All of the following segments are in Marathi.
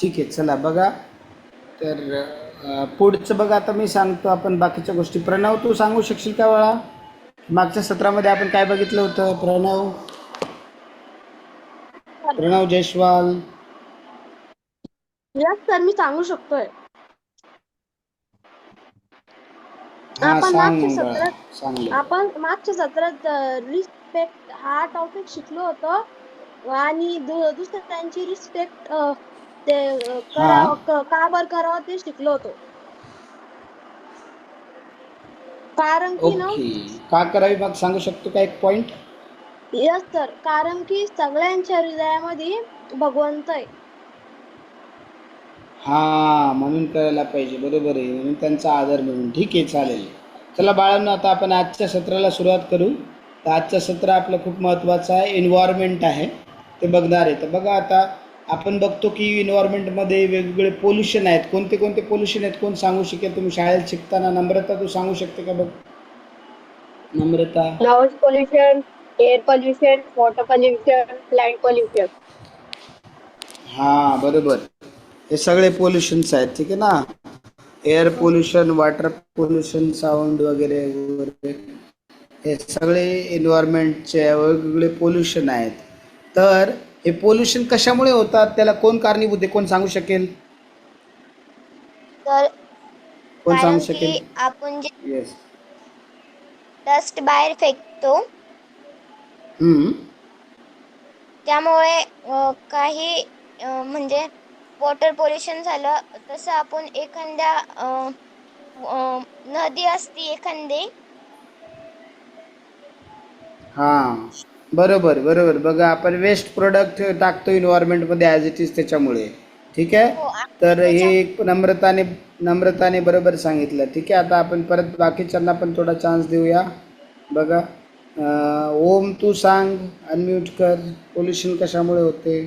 ठीक आहे, चला बघा. तर पुढचं बघा, आता मी सांगतो आपण बाकीच्या गोष्टी. प्रणव, तू सांगू शकशील का बाळा, मागच्या सत्रामध्ये आपण काय बघितलं होतं? प्रणव, प्रणव जयस्वाल. यस सर, मी सांगू शकतोय. हा, आपण सांग बाळा, सांग. मागच्या सत्रात रिस्पेक्ट हा टॉपिक शिकलो होतो आणि दुसऱ्यांची रिस्पेक्ट ते हा, का बरं करावं ते शिकलो होतो. कारण की ना, ओके. का करावी मग सांगू शकतो का एक पॉइंट? यस सर, कारण की सगळ्यांच्या हृदयामध्ये भगवंत आहे. हा, म्हणून करायला पाहिजे, बरोबर आहे, म्हणून त्यांचा आदर म्हणून. ठीक आहे, चालेल. चला बाळांनो, आता आपण आजच्या सत्राला सुरुवात करू. तर आजचं सत्र आपलं खूप महत्त्वाचं आहे, एन्व्हायरमेंट आहे, ते बघणार आहे. तर बघा, आता आपण बघतो की एन्व्हायरमेंटमध्ये वेगवेगळे पोल्युशन आहेत. कोणते कोणते पोल्युशन आहेत, कोण सांगू शकेल? तुम्ही शाळेत शिकताना, नम्रता तू सांगू शकते का? बघ Namrata. Noise pollution, air pollution, water pollution, land pollution. हां, बरोबर. हे सगळे पोल्युशन्स आहेत, ठीक आहे ना. Air pollution, water pollution, sound वगैरे वगैरे, हे सगळे एन्व्हायरमेंटचे वेगवेगळे पोल्युशन आहेत. तर हे पोल्युशन कशामुळे होतात, त्याला कोण कारणीभूत आहे, कोण सांगू शकेल? तर कोण सांगू कारण शकेल? की आपण जे येस. डस्ट बाहेर फेकतो त्यामुळे काही म्हणजे वॉटर पोल्युशन झालं. तसं आपण एखाद्या नदी असती एखादी, हां, बरोबर बरोबर. बघा, आपण वेस्ट प्रोडक्ट टाकतो एन्व्हायरमेंटमध्ये ॲज इट इज, त्याच्यामुळे. ठीक आहे. हो आणि तर हे त्याच्या एक नम्रताने बरोबर सांगितलं. ठीक आहे, आता आपण परत बाकीच्यांना पण थोडा चान्स देऊया. बघा, ओम तू सांग, अनम्यूट कर. पोल्युशन कशामुळे होते?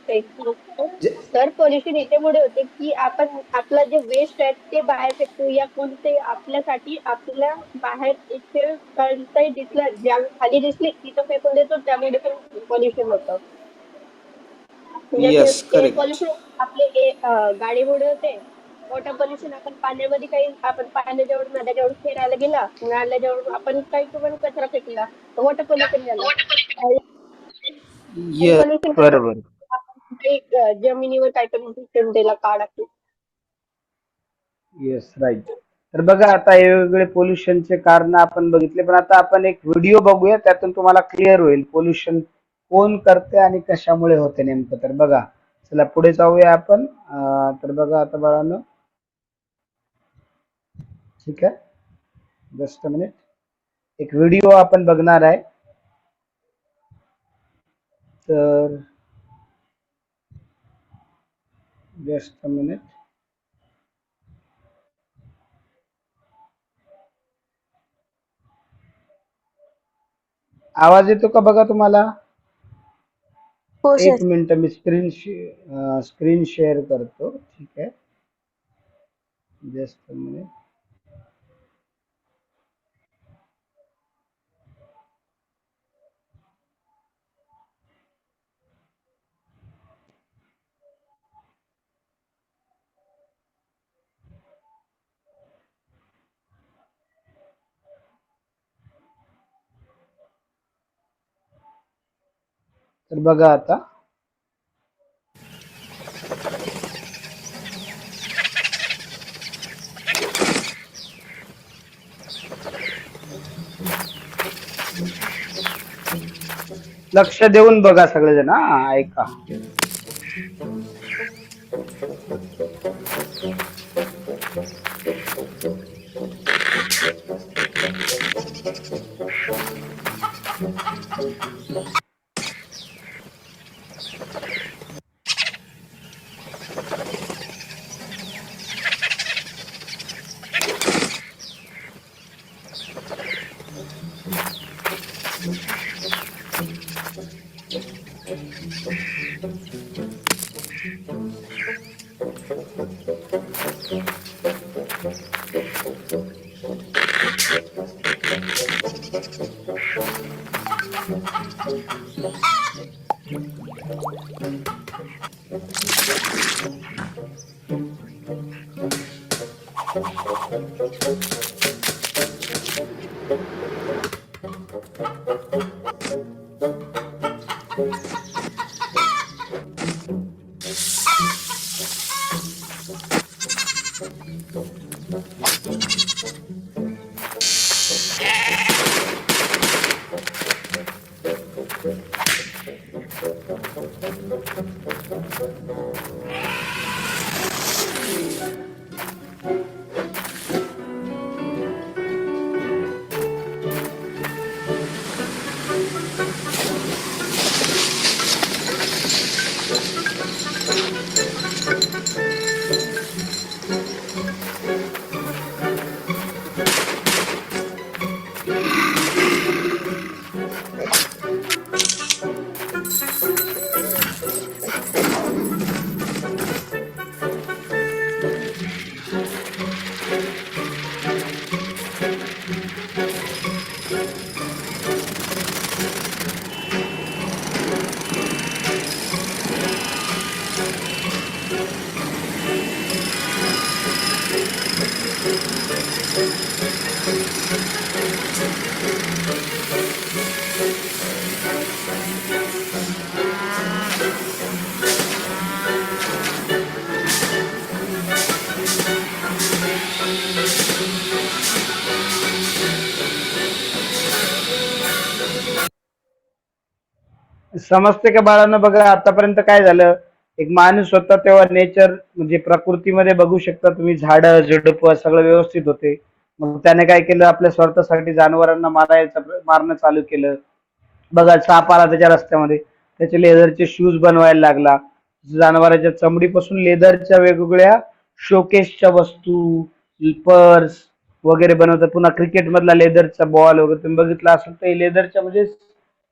सर, पोल्युशन याच्यामुळे होते की आपण आपलं जे वेस्ट आहे ते बाहेर फेकतो, या कोणते आपल्यासाठी आपल्या बाहेर इथे कोणताही दिसलं, ज्या खाली दिसली तिथं फेकून देतो, त्यामुळे पण पोल्युशन होतं. यस, जसे एअर करेक्ट. पोल्युशन आपले गाडीमुळे होते. वॉटर पोल्युशन आपण पाण्यामध्ये काही, आपण पाण्याजवळ नद्याजवळ फिरायला गेला, नाल्याजवळ आपण काही पण कचरा फेकला, वॉटर पोल्युशन झालं. यस, पोल्युशन कसं बरोबर. आपण काही जमिनीवर काय पण त्याला काढा. Yes, right. तर बघा, आता हे वेगवेगळे पोल्युशनचे कारण आपण बघितले, पण आता आपण एक व्हिडिओ बघूया, त्यातून तुम्हाला क्लिअर होईल पोल्युशन कोण करते आणि कशामुळे होते नेमकं. तर बघा, चला पुढे जाऊया आपण. तर बघा आता बाळांनो, ठीक आहे, जस्ट अ मिनिट. एक व्हिडिओ आपण बघणार आहे. तर जस्ट अ मिनिट. आवाज येतो का बघा तुम्हाला? हो एक सर. मिनिट, मी स्क्रीन शेअर करतो. ठीक आहे, जस्ट अ मिनिट. तर बघा आता, लक्ष देऊन बघा सगळेजण, हा ऐका. समजते का बाळांनो? बघा आतापर्यंत काय झालं, एक माणूस होता तेव्हा नेचर म्हणजे प्रकृतीमध्ये बघू शकता तुम्ही, झाडं झुडपं सगळं व्यवस्थित होते. मग त्याने काय केलं, आपल्या स्वार्थासाठी जनावरांना मारणं चालू केलं. बघा साप आला त्याच्या रस्त्यामध्ये, त्याचे लेदरचे शूज बनवायला लागला. जनावरांच्या चमडीपासून लेदरच्या वेगवेगळ्या शोकेसच्या वस्तू, पर्स वगैरे बनवतात. पुन्हा क्रिकेट मधला लेदरचा बॉल वगैरे तुम्ही बघितला असेल तर लेदरच्या म्हणजे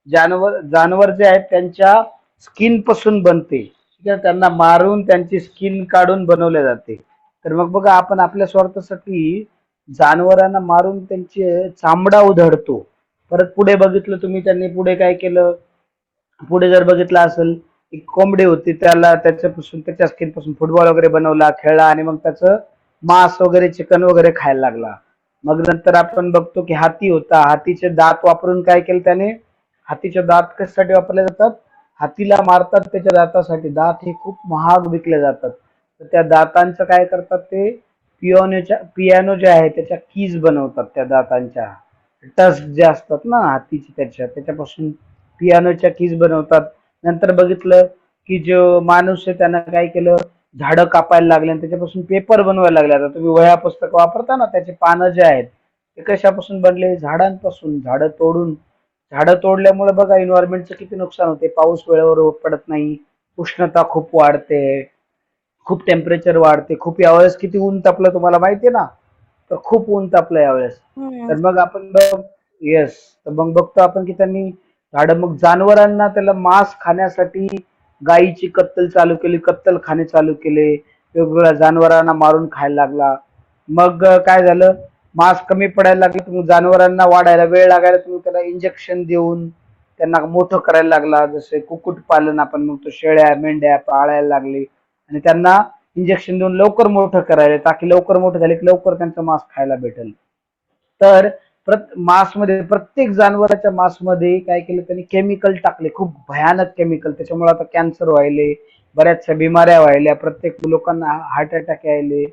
जानवर जानवर जे आहेत त्यांच्या स्किन पासून बनते. ठीक आहे, त्यांना मारून त्यांची स्किन काढून बनवले जाते. तर मग बघा आपण आपल्या स्वार्थासाठी जानवरांना मारून त्यांची चामडा उधळतो. परत पुढे बघितलं तुम्ही, त्यांनी पुढे काय केलं, पुढे जर बघितलं असेल, एक कोंबडी होती, त्याला त्याच्या स्किन पासून फुटबॉल वगैरे बनवला, खेळला आणि मग त्याचं मांस वगैरे चिकन वगैरे खायला लागला. मग नंतर आपण बघतो की हाती होता, हातीचे दात वापरून काय केलं त्याने, हातीचे दात कशासाठी वापरले जातात, हातीला मारतात त्याच्या दातासाठी. दात हे खूप महाग विकले जातात. तर त्या दातांचं काय करतात ते, पियानो जे आहे त्याच्या कीज बनवतात. त्या दातांच्या टस्क जे असतात ना हातीची, त्याच्यापासून पियानोच्या कीज बनवतात. नंतर बघितलं की जो माणूस आहे त्यानं काय केलं, झाडं कापायला लागले आणि त्याच्यापासून पेपर बनवायला लागले. आता तुम्ही वह्या पुस्तक वापरता ना, त्याचे पानं जे आहेत ते कशापासून बनले, झाडांपासून. झाडं तोडल्यामुळे बघा एन्व्हायरमेंटचं किती नुकसान होते. पाऊस वेळेवर पडत नाही, उष्णता खूप वाढते, खूप टेम्परेचर वाढते. खूप यावेळेस किती ऊन तापलं तुम्हाला माहितीये ना, तर खूप ऊन तापलं यावेळेस. तर मग आपण येस, तर मग बघतो आपण की त्यांनी झाडं, मग जनावरांना त्याला मांस खाण्यासाठी गायीची कत्तल चालू केली, कत्तलखाने चालू केले, वेगवेगळ्या जनावरांना मारून खायला लागला. मग काय झालं, मांस कमी पडायला लागलं, तर मग जनावरांना वाढायला वेळ लागायला तुम्ही त्याला इंजेक्शन देऊन त्यांना मोठं करायला लागला. जसे कुक्कुट पालन आपण म्हणतो, शेळ्या मेंढ्या पाळायला लागले आणि त्यांना इंजेक्शन देऊन लवकर मोठं करायला, ताकी लवकर मोठं झाले की लवकर त्यांचं मांस खायला भेटेल. तर मांसमध्ये, प्रत्येक जनावरांच्या मांसमध्ये काय केलं त्यांनी, केमिकल टाकले, खूप भयानक केमिकल. त्याच्यामुळे आता कॅन्सर व्हायले, बऱ्याचशा बिमाऱ्या व्हायल्या, प्रत्येक लोकांना हार्ट अटॅक यायले.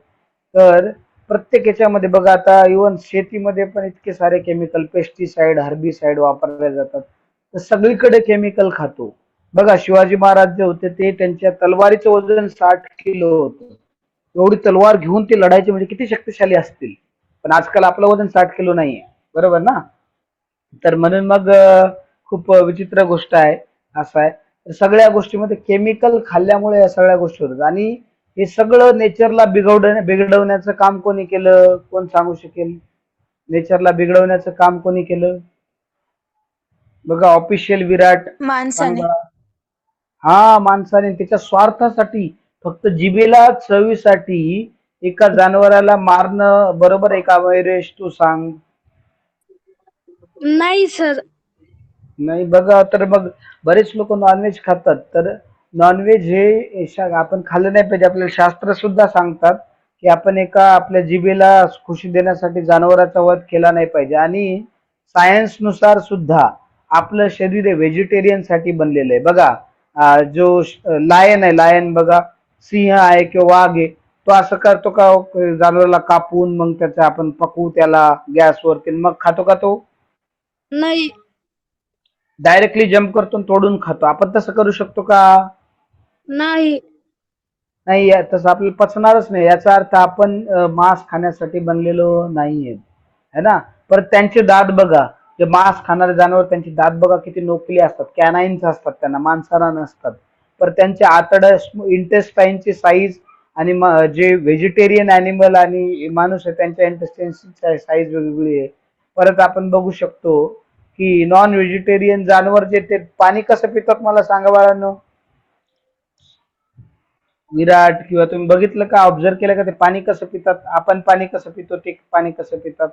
तर प्रत्येक याच्यामध्ये बघा, आता इव्हन शेतीमध्ये पण इतके सारे केमिकल, पेस्टिसाइड, हर्बिसाइड वापरले जातात. तर सगळीकडे केमिकल खातो. बघा शिवाजी महाराज जे होते ते, त्यांच्या तलवारीचं वजन 60 किलो होतं. एवढी तलवार घेऊन ते लढायचे म्हणजे किती शक्तिशाली असतील. पण आजकाल आपलं वजन 60 किलो नाहीये, बरोबर ना. तर म्हणून मग खूप विचित्र गोष्ट आहे, असं आहे. तर सगळ्या गोष्टीमध्ये केमिकल खाल्ल्यामुळे या सगळ्या गोष्टी होतात. आणि हे सगळं नेचरला बिघडवण्याचं काम कोणी केलं, कोण सांगू शकेल? नेचरला बिघडवण्याचं काम कोणी केलं? बघा ऑफिशियल विराट, सांग माणसाने. बघा. हा, माणसाने त्याच्या स्वार्थासाठी, फक्त जिभेला चवीसाठी एका जनावराला मारणं बरोबर आहे का मयुरेश, तू सांग? नाही सर. नाही बघा, तर मग बरेच लोक नॉनव्हेज खातात. तर नॉनव्हेज हे आपण खाल्लं नाही पाहिजे. आपल्याला शास्त्र सुद्धा सांगतात की आपण एका आपल्या जिभेला खुशी देण्यासाठी जनावराचा वध केला नाही पाहिजे. आणि सायन्स नुसार सुद्धा आपलं शरीर हे व्हेजिटेरियन साठी बनलेलं आहे. बघा, जो लायन आहे, लायन बघा, सिंह आहे किंवा वाघ आहे, तो असं करतो का जनावराला कापून मग त्याचं आपण पकवू त्याला गॅसवरती मग खातो का तो? नाही. डायरेक्टली जम्प करतो आणि तोडून खातो. आपण तसं करू शकतो का? नाही. नाही. तसं आपल्याला पचणारच नाही. याचा अर्थ आपण मांस खाण्यासाठी बनलेलो नाहीये, है ना. परत त्यांचे दात बघा, जे मांस खाणारे जनावर त्यांचे दात बघा किती नोकली असतात, कॅनाईन्स असतात, त्यांना माणसाला नसतात. पर त्यांचे आतड, इंटेस्टाईनची साईज आणि जे व्हेजिटेरियन ॲनिमल आणि माणूस आहे त्यांच्या इंटेस्टाईनची साईज वेगवेगळी आहे. परत आपण बघू शकतो की नॉन व्हेजिटेरियन जानवर जे ते पाणी कसं पितात मला सांगा बाळांनो. विराट किंवा तुम्ही बघितलं का, ऑब्झर्व केलं का ते पाणी कसं पितात? आपण पाणी कसं पितो, ते पाणी कसं पितात?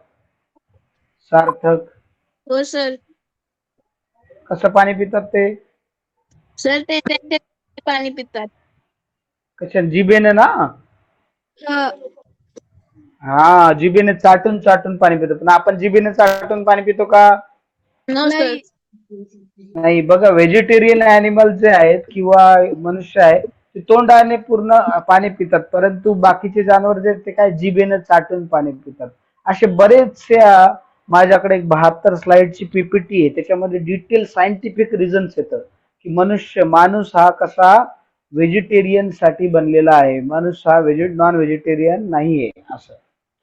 सार्थक, हो सर. कसं पाणी पितात ते? सर ते पाणी पितात. कशा, जिभेने ना? हा, जिभेने चाटून चाटून पाणी पितो. पण आपण जिभेने चाटून पाणी पितो का? नाही. नाही. बघा, व्हेजिटेरियन ॲनिमल जे आहेत किंवा मनुष्य आहे ते तोंडाने पूर्ण पाणी पितात, परंतु बाकीचे जनावर जे आहेत ते काय जिभेने चाटून पाणी पितात. असे बरेचसे माझ्याकडे एक 72 स्लाइडची पीपीटी आहे, त्याच्यामध्ये डिटेल सायंटिफिक रिझन्स येतं की माणूस हा कसा व्हेजिटेरियन साठी बनलेला आहे. माणूस हा नॉन व्हेजिटेरियन नाहीये असं.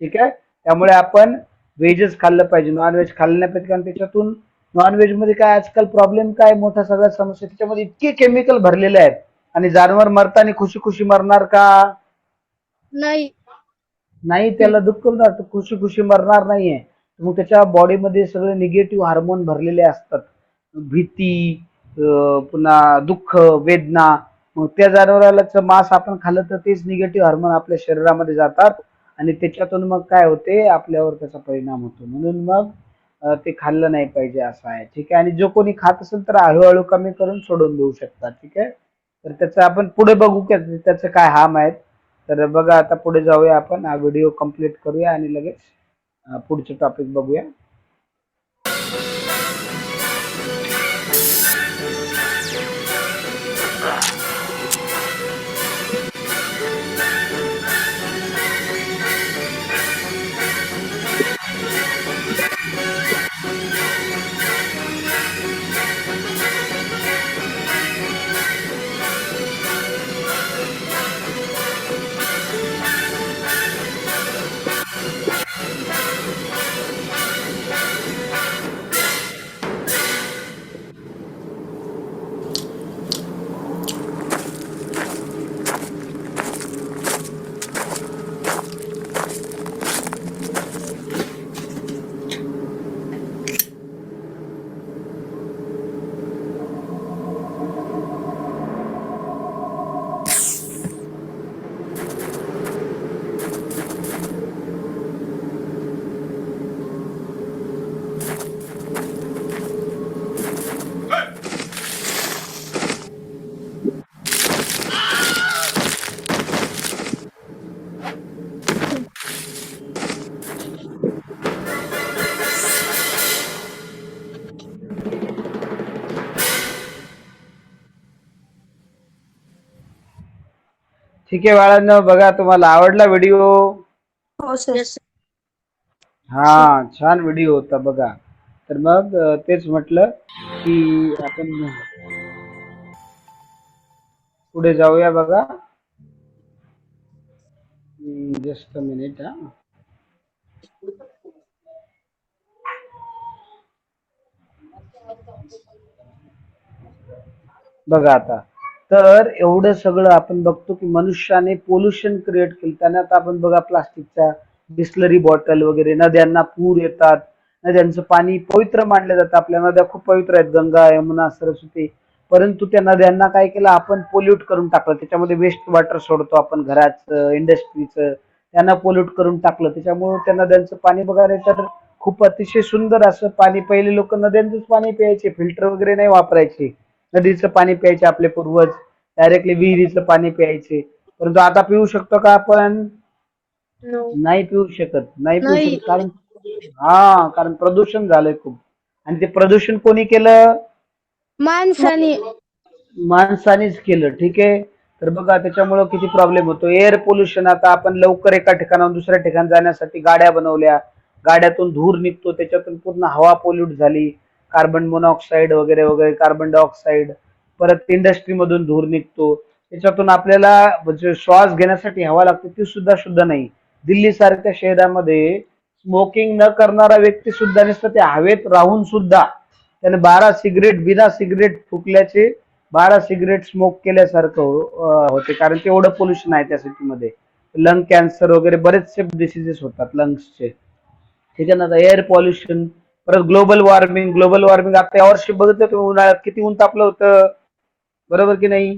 ठीक आहे. त्यामुळे आपण व्हेजच खाल्लं पाहिजे, नॉनव्हेज खाल्लं नाही पाहिजे. कारण त्याच्यातून नॉनव्हेज मध्ये काय आजकाल प्रॉब्लेम काय मोठा सगळ्यात समस्या, त्याच्यामध्ये इतके केमिकल भरलेले आहेत. आणि जानवर मरताना खुशी खुशी मरणार का? नाही. नाही. त्याला दुःख होणार, तो खुशी खुशी मरणार नाहीये. मग त्याच्या बॉडीमध्ये सगळे निगेटिव्ह हार्मोन भरलेले असतात. भीती, पुन्हा दुःख, वेदना. मग त्या जनावराचं मांस आपण खाल्लं तर तेच निगेटिव्ह हार्मोन आपल्या शरीरामध्ये जातात आणि त्याच्यातून मग काय होते, आपल्यावर त्याचा परिणाम होतो. म्हणून मग ते खाल्लं नाही पाहिजे असं आहे. ठीक आहे. आणि जो कोणी खात असेल तर हळूहळू कमी करून सोडून देऊ शकतात. ठीक आहे. तर त्याचं आपण पुढे बघू की त्याचं काय हार्म आहेत. तर बघा, आता पुढे जाऊया, आपण हा व्हिडिओ कंप्लीट करूया आणि लगेच पुढचे टॉपिक बघूया. ठीक आहे बाळांनो, बघा, तुम्हाला आवडला व्हिडिओ? हो सर. हा, छान व्हिडिओ होता बघा. तर मग तेच म्हटलं की आपण पुढे जाऊया. बघा, जस्ट अ मिनिट. हा, बघा आता, तर एवढं सगळं आपण बघतो की मनुष्याने पोल्युशन क्रिएट केलं. त्याने आता आपण बघा, प्लास्टिकच्या बिस्लरी बॉटल वगैरे, नद्यांना पूर येतात, नद्यांचं पाणी पवित्र मानलं जातं. आपल्या नद्या खूप पवित्र आहेत, गंगा, यमुना, सरस्वती. परंतु त्या नद्यांना काय केलं आपण, पोल्यूट करून टाकलं. त्याच्यामध्ये वेस्ट वॉटर सोडतो आपण, घराचं, इंडस्ट्रीचं, त्यांना पोल्यूट करून टाकलं. त्याच्यामुळे त्या नद्यांचं पाणी बघायला तर खूप अतिशय सुंदर असं पाणी. पहिले लोक नद्यांचंच पाणी प्यायचे, फिल्टर वगैरे नाही वापरायचे. नदीचं पाणी प्यायचे आपले पूर्वज, डायरेक्टली विहिरीचं पाणी प्यायचे. परंतु आता पिऊ शकतो का आपण? नो. नाही पिऊ शकत, नाही पिऊ नाही. शकत. कारण कारण प्रदूषण झालंय खूप. आणि ते प्रदूषण कोणी केलं? माणसाने. माणसानेच केलं. ठीक आहे. तर बघा त्याच्यामुळं किती प्रॉब्लेम होतो. एअर पोल्युशन, आता आपण लवकर एका ठिकाणाहून दुसऱ्या ठिकाणी जाण्यासाठी गाड्या बनवल्या, गाड्यातून धूर निघतो, त्याच्यातून पूर्ण हवा पोल्यूट झाली, कार्बन मोनॉक्साईड वगैरे वगैरे, कार्बन डायऑक्साईड. परत इंडस्ट्रीमधून धूर निघतो, त्याच्यातून आपल्याला म्हणजे श्वास घेण्यासाठी हवा लागते, ती सुद्धा शुद्ध नाही. दिल्ली सारख्या शहरामध्ये स्मोकिंग न करणारा व्यक्ती सुद्धा नसतं, त्या हवेत राहून सुद्धा त्याने 12 सिगरेट, बिना सिगरेट फुकल्याचे 12 सिगरेट स्मोक केल्यासारखं होते. कारण तेवढं पोल्युशन आहे त्या सिटीमध्ये. लंग कॅन्सर वगैरे बरेचसे डिसिजेस होतात लंग्सचे. त्याच्यानंतर एअर पॉल्युशन, परत ग्लोबल वॉर्मिंग. ग्लोबल वॉर्मिंग आता यावर्षी बघितलं तुम्ही, उन्हाळ्यात किती ऊन तापलं होतं, बरोबर की नाही?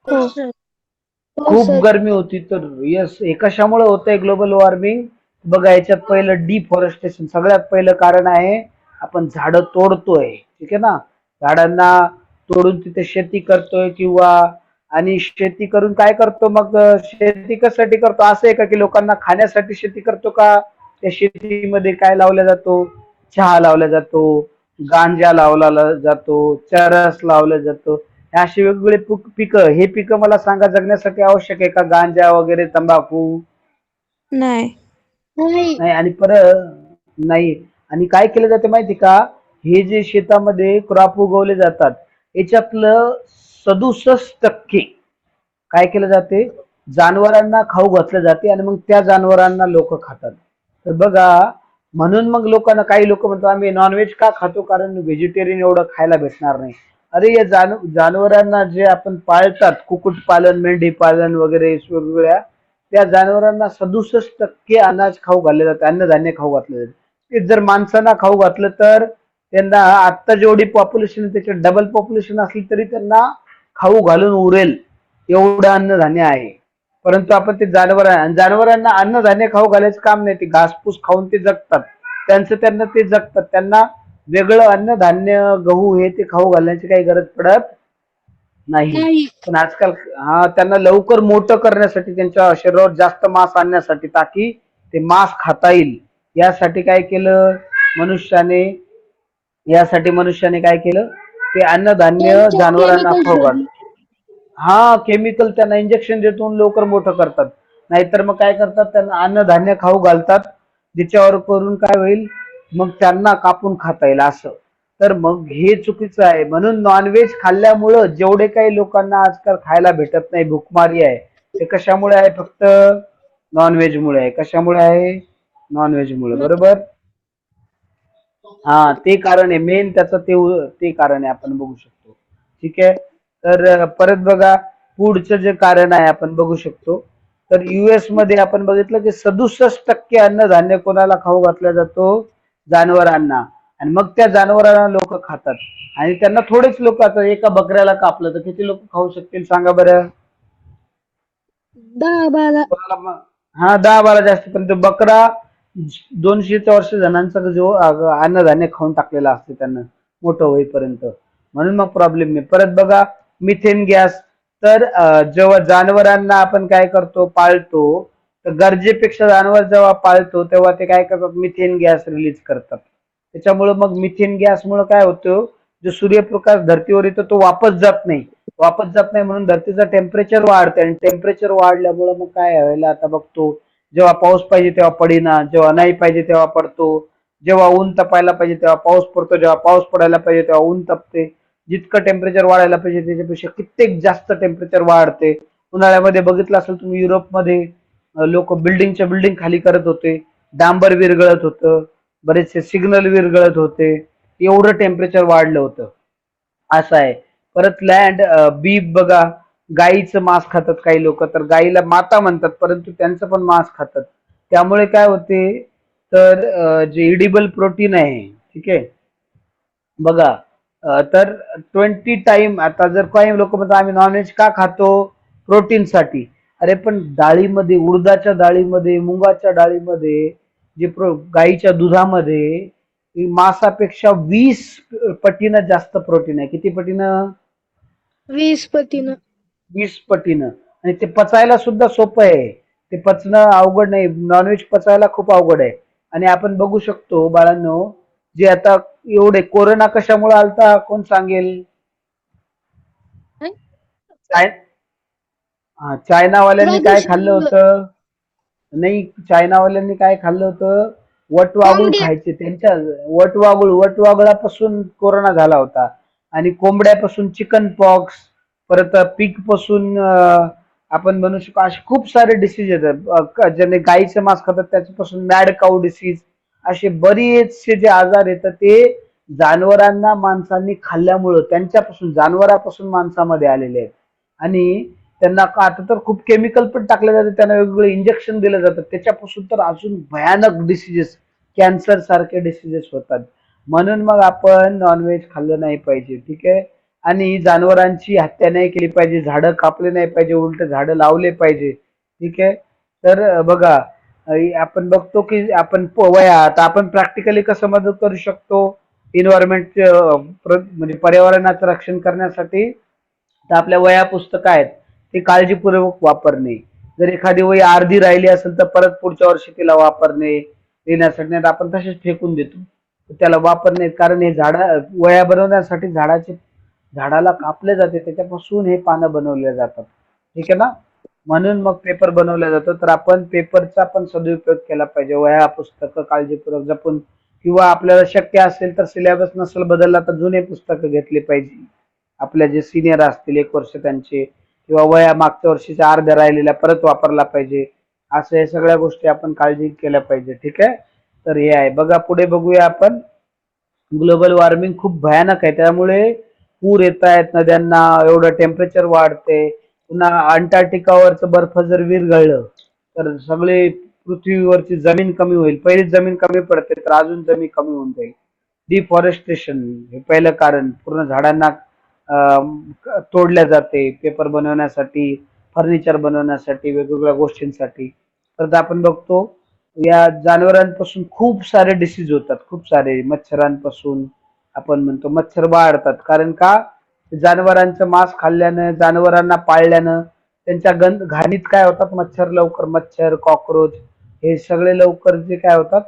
हो सर. हो खूप सर. गरमी होती. तर यस, हे कशामुळे होतंय ग्लोबल वॉर्मिंग? बघा, याच्यात पहिलं डिफॉरेस्टेशन सगळ्यात पहिलं कारण आहे. आपण झाडं तोडतोय, ठीक आहे ना. झाडांना तोडून तिथे शेती करतोय, किंवा आणि शेती करून काय करतो मग? शेती कशासाठी करतो? असं आहे का की लोकांना खाण्यासाठी शेती करतो का? त्या शेतीमध्ये काय लावला जातो? चहा लावला जातो, गांजा लावला जातो, चरस लावलं जातं. हे अशी वेगवेगळे पिकं. हे पिकं मला सांगा जगण्यासाठी आवश्यक आहे का? गांजा वगैरे, तंबाखू? नाही. नाही. नाही. आणि परत नाही. आणि काय केलं जातं माहिती का? हे जे शेतामध्ये क्रॉप उगवले जातात, याच्यातलं 67% काय केलं जाते? जनावरांना खाऊ घातलं जाते, आणि मग त्या जनावरांना लोक खातात. तर बघा, म्हणून मग लोकांना, काही लोक म्हणतात आम्ही नॉनव्हेज का खातो? कारण व्हेजिटेरियन एवढं खायला भेटणार नाही. अरे या जनावरांना जे आपण पाळतात, कुक्कुट पालन, मेंढी पालन वगैरे वेगवेगळ्या, त्या जनावरांना 67% अनाज खाऊ घातले जाते, अन्नधान्य खाऊ घातले जाते. ते जर माणसांना खाऊ घातलं तर त्यांना आत्ता जेवढी पॉप्युलेशन आहे त्याच्या डबल पॉप्युलेशन असली तरी त्यांना खाऊ घालून उरेल एवढं अन्नधान्य आहे. परंतु आपण ते जनावरांना अन्नधान्य खाऊ घालायचं काम नाही. ते घासपूस खाऊन ते जगतात, त्यांना ते जगतात. त्यांना वेगळं अन्नधान्य, गहू हे ते खाऊ घालण्याची काही गरज पडत नाही. नाही. पण आजकाल त्यांना लवकर मोठं करण्यासाठी, त्यांच्या शरीरावर जास्त मांस आणण्यासाठी, ताकी ते मांस खाता येईल, यासाठी काय केलं मनुष्याने? काय केलं? ते अन्नधान्य त्यांच्यात जनावरांना केमिकल खाऊ घाल. केमिकल, त्यांना इंजेक्शन देऊन लवकर मोठं करतात. नाहीतर मग काय करतात? त्यांना अन्नधान्य खाऊ घालतात, ज्याच्यावर करून काय होईल? मग त्यांना कापून खाता येईल असं. तर मग हे चुकीचं आहे. म्हणून नॉनव्हेज खाल्ल्यामुळं जेवढे काही लोकांना आजकाल खायला भेटत नाही, भूकमारी आहे, ते कशामुळे आहे? फक्त नॉनव्हेजमुळे आहे. कशामुळे आहे? नॉनव्हेजमुळे, बरोबर. ते कारण आहे मेन, त्याचं ते कारण आहे, आपण बघू शकतो. ठीक आहे. तर परत बघा, पुढचं जे कारण आहे आपण बघू शकतो. तर US मध्ये आपण बघितलं की 67% अन्नधान्य कोणाला खाऊ घातला जातो? जनावरांना. आणि मग त्या जनावरांना लोक खातात. आणि त्यांना थोडेच लोक, आता एका बकऱ्याला कापलं तर किती लोक खाऊ शकतील सांगा बरं? 10-12. कोणाला 10-12 जास्त. पण तो बकरा 200-400 जणांचा जो अन्नधान्य खाऊन टाकलेला असते त्यांना मोठं होईपर्यंत. म्हणून मग प्रॉब्लेम नाही. परत बघा, मिथेन गॅस. तर जेव्हा जनावरांना आपण काय करतो? पाळतो. तर गरजेपेक्षा जनावर जेव्हा पाळतो तेव्हा ते काय करतात? मिथेन गॅस रिलीज करतात. त्याच्यामुळे मग मिथेन गॅसमुळे काय होतं? जो सूर्यप्रकाश धर्तीवर येतो तो वापस जात नाही. म्हणून धरतीचं टेम्परेचर वाढते, आणि टेम्परेचर वाढल्यामुळे मग काय व्हायला आता बघतो, जेव्हा पाऊस पाहिजे तेव्हा पडेना, जेव्हा नाही पाहिजे तेव्हा पडतो, जेव्हा ऊन तपायला पाहिजे तेव्हा पाऊस पडतो, जेव्हा पाऊस पडायला पाहिजे तेव्हा ऊन तपते. जितकं टेम्परेचर वाढायला पाहिजे त्याच्यापेक्षा कित्येक जास्त टेम्परेचर वाढते. उन्हाळ्यामध्ये बघितलं असेल तुम्ही, युरोपमध्ये लोक बिल्डिंगच्या बिल्डिंग खाली करत होते, डांबर विरघळत होतं, बरेचसे सिग्नल विरघळत होते, एवढं टेम्परेचर वाढलं होतं. असं आहे. परत लँड बीफ बघा, गाईचं मांस खातात काही लोक, तर गाईला माता म्हणतात, परंतु त्यांचं पण मांस खातात. त्यामुळे काय होते? तर जे इडिबल प्रोटीन आहे, ठीक आहे, बघा, तर 20 टाइम. आता जर काही लोक म्हणतात आम्ही नॉनव्हेज का खातो? प्रोटीनसाठी. अरे पण डाळीमध्ये, उडदाच्या डाळीमध्ये, मुगाच्या डाळीमध्ये गाईच्या दुधामध्ये मांसापेक्षा 20 पटीनं जास्त प्रोटीन आहे. किती पटीनं? 20 पटीनं. 20 पटीनं. आणि ते पचायला सुद्धा सोपं आहे. ते पचणं अवघड नाही. नॉनव्हेज पचायला खूप अवघड आहे. आणि आपण बघू शकतो बाळांनो, जे आता एवढे कोरोना कशामुळे आलता कोण सांगेल? चायनावाल्यांनी काय खाल्लं होतं? नाही, चायनावाल्यांनी काय खाल्लं होतं? वटवागुळ खायचे. त्यांच्या वटवागुळापासून कोरोना झाला होता. आणि कोंबड्यापासून चिकन पॉक्स, परत पिग पासून आपण म्हणू शकतो असे खूप सारे डिसीज येतात. ज्याने गाईचं मांस खातात त्याच्यापासून मॅड काऊ डिसीज, असे बरेचसे जे आजार येतात ते जनावरांना माणसांनी खाल्ल्यामुळं त्यांच्यापासून जनावरांपासून माणसामध्ये आलेले आहेत. आणि त्यांना आता तर खूप केमिकल पण टाकले जाते, त्यांना वेगवेगळे इंजेक्शन दिले जातात, त्याच्यापासून तर अजून भयानक डिसीजेस, कॅन्सर सारखे डिसीजेस होतात. म्हणून मग आपण नॉनव्हेज खाल्लं नाही पाहिजे. ठीक आहे. आणि जनावरांची हत्या नाही केली पाहिजे, झाडं कापले नाही पाहिजे, उलट झाडं लावले पाहिजे. ठीक आहे. तर बघा, आपण बघतो की आपण वया आता आपण प्रॅक्टिकली कसं मदत करू शकतो इन्व्हायरमेंट म्हणजे पर्यावरणाचं रक्षण करण्यासाठी. तर आपल्या वया पुस्तकं आहेत ते काळजीपूर्वक वापरणे. जर एखादी वही अर्धी राहिली असेल तर परत पुढच्या वर्षी तिला वापरणे देण्यासाठी. नाही तर आपण तसेच फेकून देतो, त्याला वापरणे. कारण हे वया बनवण्यासाठी झाडाला कापले जाते, त्याच्यापासून हे पानं बनवले जातात. ठीक आहे ना. म्हणून मग पेपर बनवला जातो. तर आपण पेपरचा पण सदुपयोग केला पाहिजे. वह्या पुस्तकं काळजीपूर्वक जपून, किंवा आपल्याला शक्य असेल तर सिलेबस नसेल बदलला तर जुने पुस्तकं घेतली पाहिजे. आपल्या जे सिनियर असतील 1 वर्ष त्यांचे, किंवा वह्या मागच्या वर्षीच्या अर्ध्या राहिलेल्या परत वापरला पाहिजे. असं हे सगळ्या गोष्टी आपण काळजी केल्या पाहिजे. ठीक आहे. तर हे आहे. बघा पुढे बघूया आपण. ग्लोबल वॉर्मिंग खूप भयानक आहे, त्यामुळे पूर येत आहेत नद्यांना, एवढं टेम्परेचर वाढते. पुन्हा अंटार्क्टिकावरचं बर्फ जर विरघळलं तर सगळे पृथ्वीवरची जमीन कमी होईल. पहिलीच जमीन कमी पडते तर अजून जमीन कमी होऊन जाईल. डिफॉरेस्टेशन हे पहिलं कारण. पूर्ण झाडांना तोडल्या जाते पेपर बनवण्यासाठी, फर्निचर बनवण्यासाठी, वेगवेगळ्या गोष्टींसाठी. तर आपण बघतो या जनावरांपासून खूप सारे डिसीज होतात. खूप सारे मच्छरांपासून आपण म्हणतो मच्छर वाढतात. कारण का? जनावरांचं मांस खाल्ल्यानं, जनावरांना पाळल्यानं त्यांच्या घाणीत काय होतात मच्छर, कॉक्रोच हे सगळे लवकर जे काय होतात,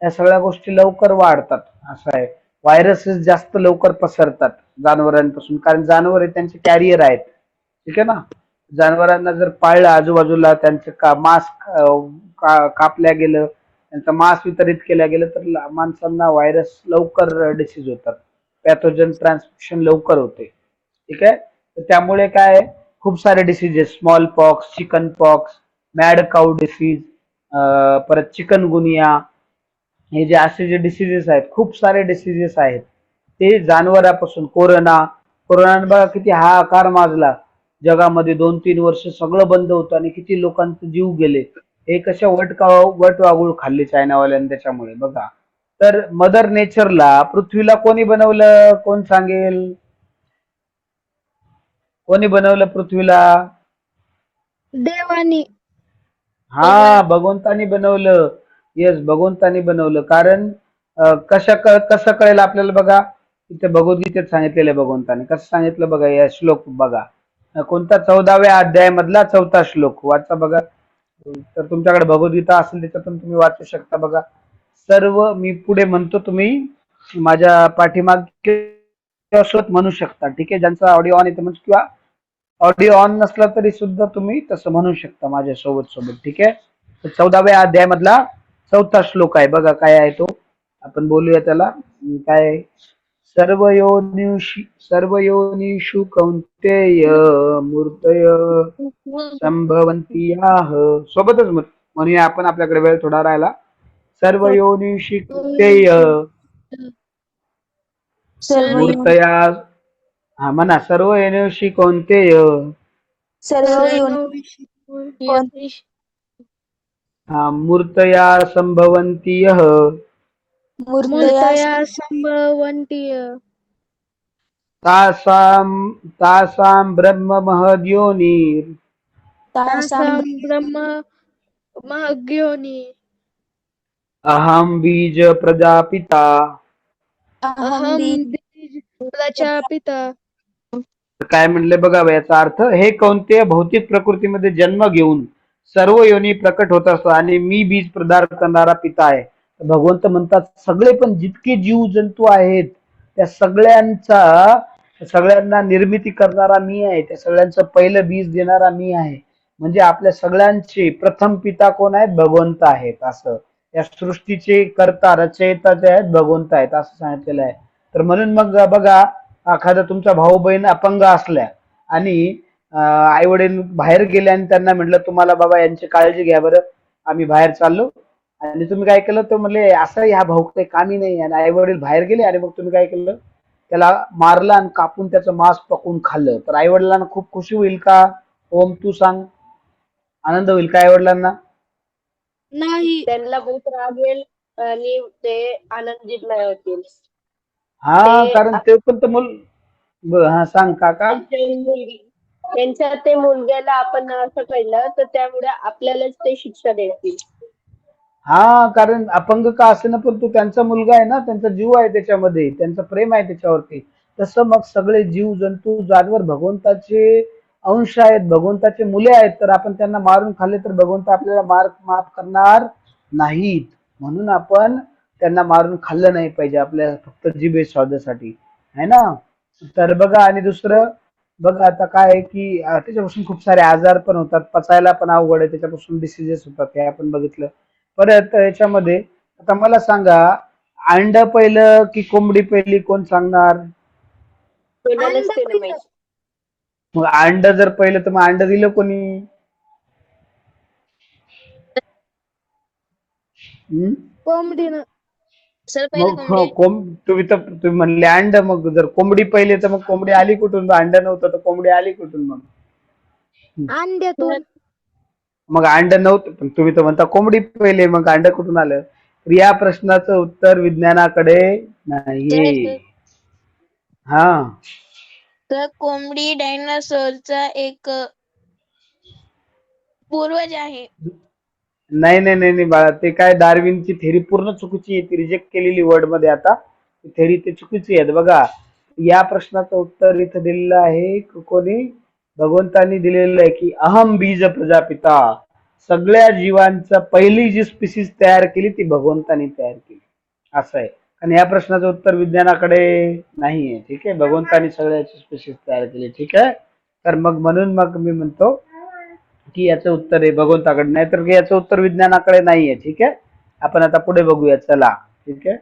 या सगळ्या गोष्टी लवकर वाढतात. असं आहे. व्हायरसेस जास्त लवकर पसरतात जनावरांपासून, कारण जनावर त्यांचे कॅरियर आहेत. ठीक आहे ना. जनावरांना जर पाळलं आजूबाजूला, त्यांचं मांस कापल्या गेलं, त्यांचं मांस वितरित केल्या गेलं तर माणसांना व्हायरस लवकर डिसीज होतात. पॅथोजन ट्रान्समिशन लवकर होते. ठीक आहे. तर त्यामुळे काय, खूप सारे diseases, small pox, chicken pox, mad cow disease, परत चिकनगुनिया, हे जे असे जे डिसीजेस आहेत, खूप सारे डिसीजेस आहेत ते जनावरांपासून. कोरोना बघा किती हाहाकार माजला जगामध्ये. 2-3 वर्ष सगळं बंद होतं आणि किती लोकांचे जीव गेले. हे कशा वटवागुळ खाल्ली चायनावाल्याने त्याच्यामुळे. बघा, तर मदर नेचरला, पृथ्वीला कोणी बनवलं कोण सांगेल? कोणी बनवलं पृथ्वीला? देवानी. हा, भगवंतानी बनवलं. येस, भगवंतानी बनवलं. कारण कसं कळेल आपल्याला? बघा, इथे भगवद्गीतेत सांगितलेलं आहे भगवंताने. कसं सांगितलं बघा, या श्लोक बघा. कोणता? 14व्या अध्यायामधला 4था श्लोक वाचा बघा. तर तुमच्याकडे भगवद्गीता असेल त्याच्यातून तुम्ही वाचू शकता. बघा, सर्व मी पुढे म्हणतो, तुम्ही माझ्या पाठीमागे म्हणू शकता. ठीक आहे. ज्यांचा ऑडिओ ऑन येते म्हणजे, किंवा ऑडिओ ऑन नसला तरी सुद्धा तुम्ही तसं म्हणू शकता माझ्या सोबत. ठीक आहे. तर 14व्या अध्यायामधला 4था श्लोक आहे. बघा काय आहे तो, आपण बोलूया त्याला. काय आहे? सर्व योनिषु कौंतेय मूर्तय संभवन्ति याः. सोबतच म्हणूया आपण, आपल्याकडे वेळ थोडा राहिला. सर्व योनिषु कौंतेय मूर्तया, हा म्हणा, सर्व योनिषु कौंतेय मूर्तया संभवन्ति यः मूर्तया संभवन्ति तासां ब्रह्म महद्योनिर् तासां ब्रह्म महद्योनि अहम बीज प्रजापिता. अहम बीज प्रजापिता. काय म्हणले बघा याचा अर्थ, हे कोणते भौतिक प्रकृतीमध्ये जन्म घेऊन सर्व योनी प्रकट होत असतो आणि मी बीज प्रदान करणारा पिता आहे. भगवंत म्हणतात सगळे पण जितके जीव जंतू आहेत त्या सगळ्यांना निर्मिती करणारा मी आहे, त्या सगळ्यांचं पहिलं बीज देणारा मी आहे. म्हणजे आपल्या सगळ्यांचे प्रथम पिता कोण आहेत? भगवंत आहेत. असं या सृष्टीचे कर्ता रचयिता जे आहेत भगवंत आहेत असं सांगितलेलं आहे. तर म्हणून मग बघा, एखादा तुमचा भाऊ बहीण अपंग असल्या आणि आई वडील बाहेर गेले आणि त्यांना म्हटलं तुम्हाला बाबा यांची काळजी घ्या बरं, आम्ही बाहेर चाललो, आणि तुम्ही काय केलं तर म्हणले असं ह्या भाऊ काही कामी नाही, आणि आई वडील बाहेर गेले आणि मग तुम्ही काय केलं, त्याला मारलं आणि कापून त्याचं मांस पकवून खाल्लं, तर आई वडिलांना खूप खुशी होईल का? ओम तू सांग, आनंद होईल का आई वडिलांना? नाही. त्यांना बहुत राग येईल आणि ते आनंदित नाही होतील. हा, ते कारण ते पण तर हा सांग काका. त्यांच्या ते मुलग्याला आपण असं केलं तर त्यामुळे आपल्यालाच ते शिक्षा देतील. हा, कारण अपंग का असे ना, पण तो त्यांचा मुलगा आहे ना, त्यांचा जीव आहे त्याच्यामध्ये, त्यांचं प्रेम आहे त्याच्यावरती. तसं मग सगळे जीव जंतू जानवर भगवंताचे अंश आहेत, भगवंताचे मुले आहेत. तर आपण त्यांना मारून खाल्ले तर भगवंत आपल्याला माफ करणार नाहीत. म्हणून आपण त्यांना मारून खाल्लं नाही पाहिजे, आपल्या फक्त जिभे स्वादासाठी, है ना. तर बघा, आणि दुसरं बघा आता काय आहे की त्याच्यापासून खूप सारे आजार पण होतात, पचायला पण अवघड आहे, त्याच्यापासून डिसिजेस होतात, हे आपण बघितलं. परत याच्यामध्ये आता मला सांगा, अंड पहिलं की कोंबडी पहिली, कोण सांगणार? कोणालाच ते नाही माहिती. मग अंड जर पहिलं तर मग अंड दिलं कोणी? हम्म? कोंबडीनं. सर मग हो, तुम्ही म्हणले अंड, मग जर कोंबडी पहिले तर मग कोंबडी आली कुठून? अंड नव्हतं तर कोंबडी आली कुठून मग? अंड्यातून. मग अंड नव्हतं, पण तुम्ही तर म्हणता कोंबडी पहिले, मग अंड कुठून आलं? तर या प्रश्नाचं उत्तर विज्ञानाकडे नाहीये. हा, तर कोंबडी डायनासोरचा एक पूर्वज आहे. नाही नाही नाही नाही बाळा, ते काय डार्विनची थेरी पूर्ण चुकीची आहे, ती रिजेक्ट केलेली वर्ड मध्ये. आता थेरी ते चुकीची आहे. बघा, या प्रश्नाचं उत्तर इथं दिलेलं आहे, कोणी? भगवंतांनी दिलेलं आहे की अहम बीज प्रजापिता. सगळ्या जीवांचा पहिली जी स्पीसीज तयार केली ती भगवंतांनी तयार केली, असं आहे. आणि या प्रश्नाचं उत्तर विज्ञानाकडे नाहीये. ठीक आहे, भगवंतांनी सगळ्याची स्पीसीज तयार केली. ठीक आहे, तर मग म्हणून मग मी म्हणतो की याचं उत्तर आहे भगवंताकडे, नाही तर याचं उत्तर विज्ञानाकडे नाहीये. ठीक आहे, आपण आता पुढे बघूया, चला. ठीक आहे,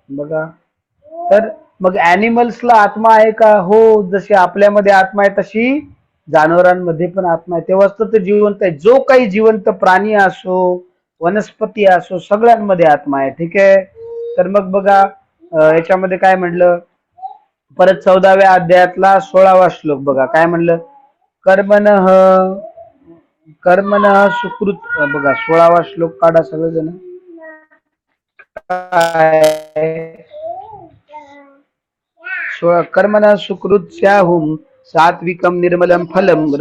बघा, तर मग ऍनिमल्सला आत्मा आहे का? हो, जशी आपल्यामध्ये आत्मा आहे तशी जनावरांमध्ये पण आत्मा आहे, तेव्हाच तर ते जिवंत आहे. जो काही जिवंत प्राणी असो, वनस्पती असो, सगळ्यांमध्ये आत्मा आहे. ठीक आहे, तर मग बघा, याच्यामध्ये काय म्हणलं, परत 14व्या अध्यायातला 16वा श्लोक बघा, काय म्हणलं, कर्मणः कर्मणः सुकृत. बघा 16वा श्लोक काढा सगळेजण. कर्मणः सुकृत स्याहुम सात्विकम निर्मलम फलम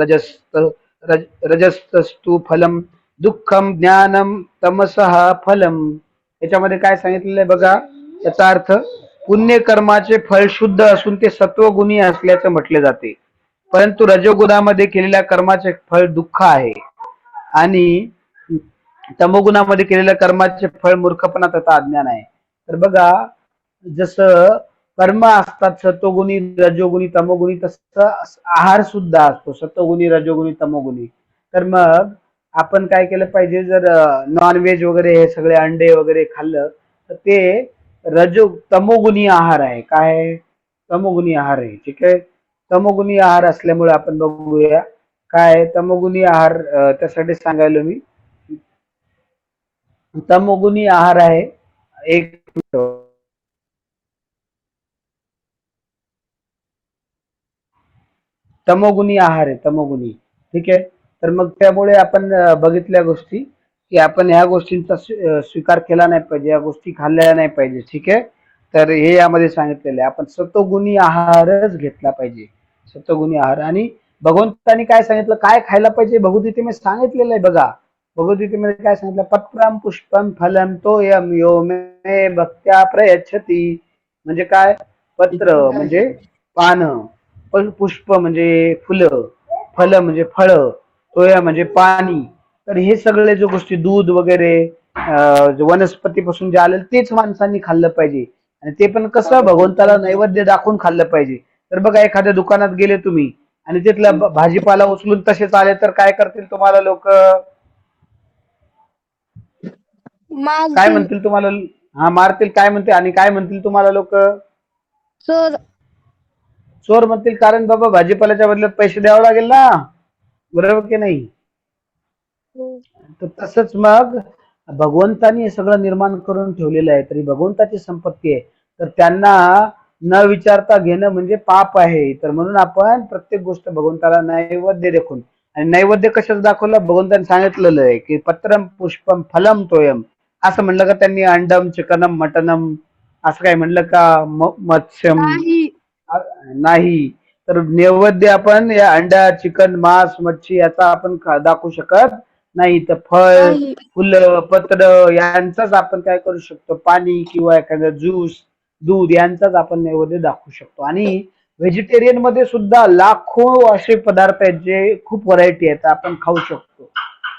रजस्तस्तु फलम दुःखम ज्ञानम तमसः फलम. याच्यामध्ये काय सांगितलेलं आहे बघा, याचा अर्थ, पुण्य कर्माचे फळ शुद्ध असून ते सत्वगुणी असल्याचं म्हटले जाते, परंतु रजोगुणामध्ये केलेल्या कर्माचे फळ दुःख आहे, आणि तमोगुणामध्ये केलेल्या कर्माचे फळ मूर्खपणा तथा अज्ञान आहे. तर बघा, जसं कर्म असतात सत्वगुणी, रजोगुणी, तमोगुणी, तसं आहार सुद्धा असतो सत्वगुणी, रजोगुणी, तमोगुणी. तर मग आपण काय केलं पाहिजे, जर नॉनव्हेज वगैरे हे सगळे अंडे वगैरे खाल्लं तर ते तमोगुणी आहार आहे. काय? तमोगुणी आहार आहे. ठीक आहे, तमोगुणी आहार असल्यामुळे आपण बघूया काय तमोगुणी आहार. त्यासाठी सांगायला मी, तमोगुणी आहार आहे, एक तमोगुणी आहार आहे, तमोगुणी. ठीक आहे, तर मग त्यामुळे आपण बघितल्या गोष्टी की आपण ह्या गोष्टींचा स्वीकार केला नाही पाहिजे, या गोष्टी खाल्ल्या नाही पाहिजे. ठीक आहे, तर हे यामध्ये सांगितलेलं आहे, आपण सत्वगुणी आहारच घेतला पाहिजे, सत्वगुणी आहार. आणि भगवंतांनी काय सांगितलं, काय खायला पाहिजे भगवद्गीतेमध्ये सांगितलेलं आहे बघा, भगवद्गीतेमध्ये काय सांगितलं, पत्रम पुष्पम फलम तोयम यो मे भक्त्या प्रयच्छती. म्हणजे काय, पत्र म्हणजे पानं, पुष्प म्हणजे फुलं, फल म्हणजे फळं, तोया म्हणजे पाणी. तर हे सगळे जे गोष्टी, दूध वगैरे वनस्पतीपासून जे आलेलं तेच माणसांनी खाल्लं पाहिजे. आणि ते पण कसं, भगवंताला नैवेद्य दाखवून खाल्लं पाहिजे. तर बघा, एखाद्या दुकानात गेले तुम्ही आणि तिथला भाजीपाला उचलून तसेच आले तर काय करतील तुम्हाला लोक, काय मारतील. म्हणतील तुम्हाला? हा, मारतील. काय म्हणते, आणि काय म्हणतील तुम्हाला लोक? चोर. चोर म्हणतील. कारण बाबा, भाजीपाल्याच्या बदल्यात पैसे द्यावे लागेल ना, बरोबर की नाही? तर तसंच मग भगवंतानी हे सगळं निर्माण करून ठेवलेलं आहे, तरी भगवंताची संपत्ती आहे, तर त्यांना न विचारता घेणं म्हणजे पाप आहे. तर म्हणून आपण प्रत्येक गोष्ट भगवंताला नैवेद्य दाखवून, आणि नैवेद्य कशाच दाखवलं, भगवंतांनी सांगितलेलं आहे की पत्रम पुष्पम फलम तोयम. असं म्हणलं का त्यांनी अंडम चिकनम मटनम असं काय म्हणलं का, मत्स्यम? नाही. नाही. तर नैवेद्य आपण या अंडा, चिकन, मांस, मच्छी याचा आपण दाखवू शकत नाही. तर फळ, नाही. फुलं, पत्र यांचाच आपण काय करू शकतो, पाणी किंवा एखादा ज्यूस, दूध यांचाच आपण नैवेद्य दाखवू शकतो. आणि व्हेजिटेरियन मध्ये सुद्धा लाखो असे पदार्थ आहेत जे खूप व्हरायटी आहेत, आपण खाऊ शकतो.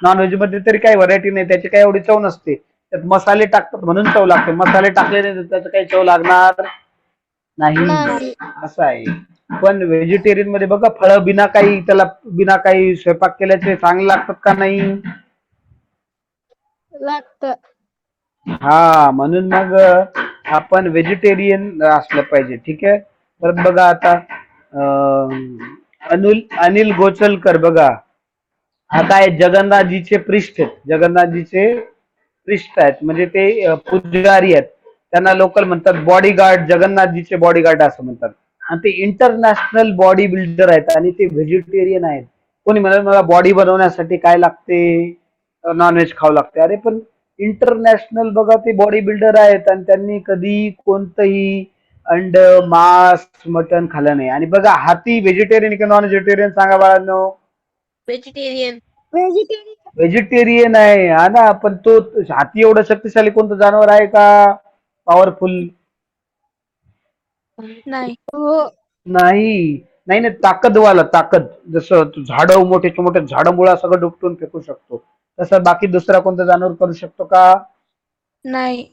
नॉन व्हेज मध्ये तरी काही व्हरायटी नाही, त्याची काही एवढी चव नसते. त्यात मसाले टाकतात म्हणून चव लागते, मसाले टाकले नाही तर त्याचं काही चव लागणार नाही, नाही. असं आहे. पण व्हेजिटेरियन मध्ये बघा, फळं बिना काही, त्याला बिना काही स्वयंपाक केल्याचे चांगले लागतात का नाही? लागत. हा, म्हणून मग आपण व्हेजिटेरियन असलं पाहिजे. ठीक आहे. परत बघा आता, अनिल गोचलकर बघा, आता आहे जगन्नाथजीचे पृष्ठ आहेत, जगन्नाथजीचे पृष्ठ आहेत, म्हणजे ते पुजारी आहेत. त्यांना लोकल म्हणतात बॉडीगार्ड, जगन्नाथजीचे बॉडीगार्ड असं म्हणतात. आणि ते इंटरनॅशनल बॉडी बिल्डर आहेत आणि ते व्हेजिटेरियन आहेत. कोणी म्हणत मला बॉडी बनवण्यासाठी काय लागते, नॉनव्हेज खावं लागते. अरे पण इंटरनॅशनल बघा, ते बॉडी बिल्डर आहेत आणि त्यांनी कधी कोणतंही अंड, मांस, मटन खाल्लं नाही. आणि बघा, हाती व्हेजिटेरियन की नॉन व्हेजिटेरियन, सांगा बाळांनो? व्हेजिटेरियन. व्हेजिटेरियन आहे. हा ना, पण तो हाती एवढं शक्तिशाली कोणतं जनावर आहे का, पॉवरफुल? नाही. हो. नाही. नाही नाही, ताकदवाला, ताकद. जसं झाडं, मोठे मोठे झाडं मुळा सगळं डुपटून फेकू शकतो, तसं बाकी दुसरा कोणता जनावर करू शकतो का? नाही.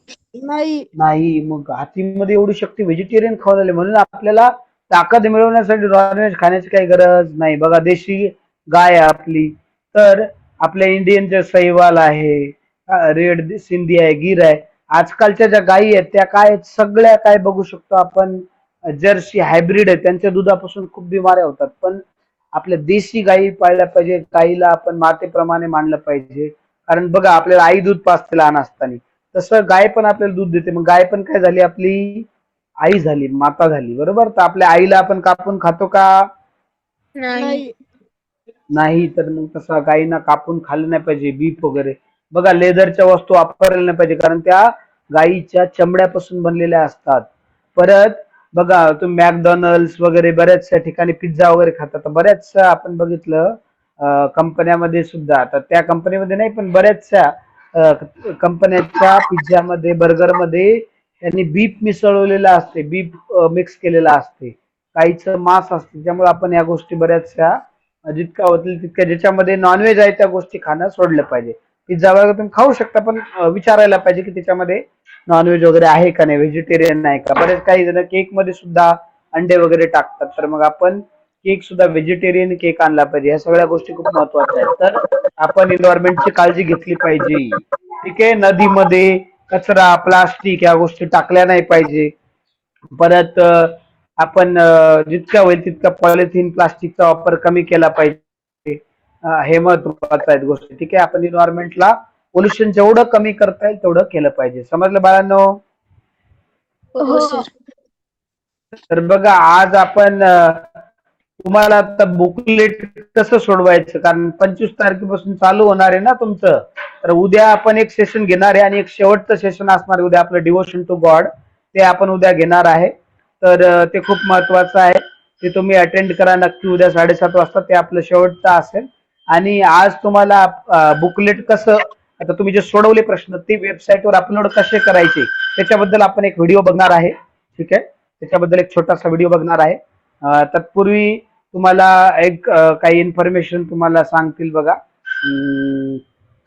नाही. नाही. मग हातीमध्ये एवढी शक्ती व्हेजिटेरियन खावलेली, म्हणून आपल्याला ताकद मिळवण्यासाठी नॉनव्हेज खाण्याची काही गरज नाही. बघा, देशी गाय आहे आपली, तर आपल्या इंडियनचे सहीवाल आहे, रेड सिंधी आहे, गिर आहे. आजकालच्या ज्या गायी आहेत त्या काय आहेत, सगळ्या काय बघू शकतो आपण, जर्सी हायब्रिड आहे. त्यांच्या दुधापासून खूप बिमाऱ्या होतात. पण आपल्या देशी गायी पाळल्या पाहिजे, गायीला आपण मातेप्रमाणे मानलं पाहिजे. कारण बघा, आपल्याला आई दूध पाजते लहान असताना, तसं गाय पण आपल्याला दूध देते. मग गाय पण काय झाली, आपली आई झाली, माता झाली, बरोबर? तर आपल्या आईला आपण कापून खातो का? नाही. नाही. तर मग तसं गायींना कापून खाल्लं नाही पाहिजे, बीफ वगैरे. बघा, लेदरच्या वस्तू वापरल्या नाही पाहिजे, कारण त्या गायीच्या चमड्यापासून बनलेल्या असतात. परत बघा, तुम्ही मॅकडॉनल्ड्स वगैरे बऱ्याचशा ठिकाणी पिझ्झा वगैरे खातात, तर बऱ्याचशा आपण बघितलं कंपन्यामध्ये सुद्धा, आता त्या कंपनीमध्ये नाही पण बऱ्याचशा कंपन्यांच्या पिझ्झामध्ये, बर्गरमध्ये त्यांनी बीफ मिसळलेलं असते, बीफ मिक्स केलेला असते, गाईचं मांस असते. त्यामुळे आपण या गोष्टी बऱ्याचशा जितका होतील तितक्या ज्याच्यामध्ये नॉनव्हेज आहे त्या गोष्टी खाणं सोडलं पाहिजे. पिझ्झा वगैरे तुम्ही खाऊ शकता, पण विचारायला पाहिजे की त्याच्यामध्ये नॉनव्हेज वगैरे आहे का नाही, व्हेजिटेरियन आहे का. बरेच काही जण केक मध्ये सुद्धा अंडे वगैरे टाकतात, तर मग आपण केक सुद्धा व्हेजिटेरियन केक आणला पाहिजे. या सगळ्या गोष्टी खूप महत्वाच्या आहेत. तर आपण एन्व्हायरमेंटची काळजी घेतली पाहिजे. ठीक आहे. नदीमध्ये कचरा, प्लास्टिक या गोष्टी टाकल्या नाही पाहिजे. परत आपण जितका होईल तितका पॉलिथिन, प्लास्टिकचा वापर कमी केला पाहिजे. हे महत्वाचं आहेत गोष्टी. ठीक आहे. आपण एन्व्हायरमेंटला पोल्युशन जेवढं कमी करता येईल तेवढं केलं पाहिजे. समजलं बाळांनो? हो सर. तर बघा, आज आपण तुम्हाला आता बुकलेट कसं सोडवायचं, कारण 25 तारखेपासून चालू होणार आहे ना तुमचं. तर उद्या आपण एक सेशन घेणार आहे आणि एक शेवटचं सेशन असणार आहे उद्या, आपलं डिवोशन टू गॉड, ते आपण उद्या घेणार आहे. तर ते खूप महत्वाचं आहे, ते तुम्ही अटेंड करा नक्की. उद्या 7:30 वाजता ते आपलं शेवटचं असेल. आणि आज तुम्हाला बुकलेट कसं, आता तुम्ही जे सोडवले प्रश्न ते वेबसाईटवर अपलोड कसे करायचे त्याच्याबद्दल आपण एक व्हिडिओ बघणार आहे. ठीक आहे, त्याच्याबद्दल एक छोटासा व्हिडिओ बघणार आहे. तत्पूर्वी तुम्हाला एक काही इन्फॉर्मेशन तुम्हाला सांगतील बघा.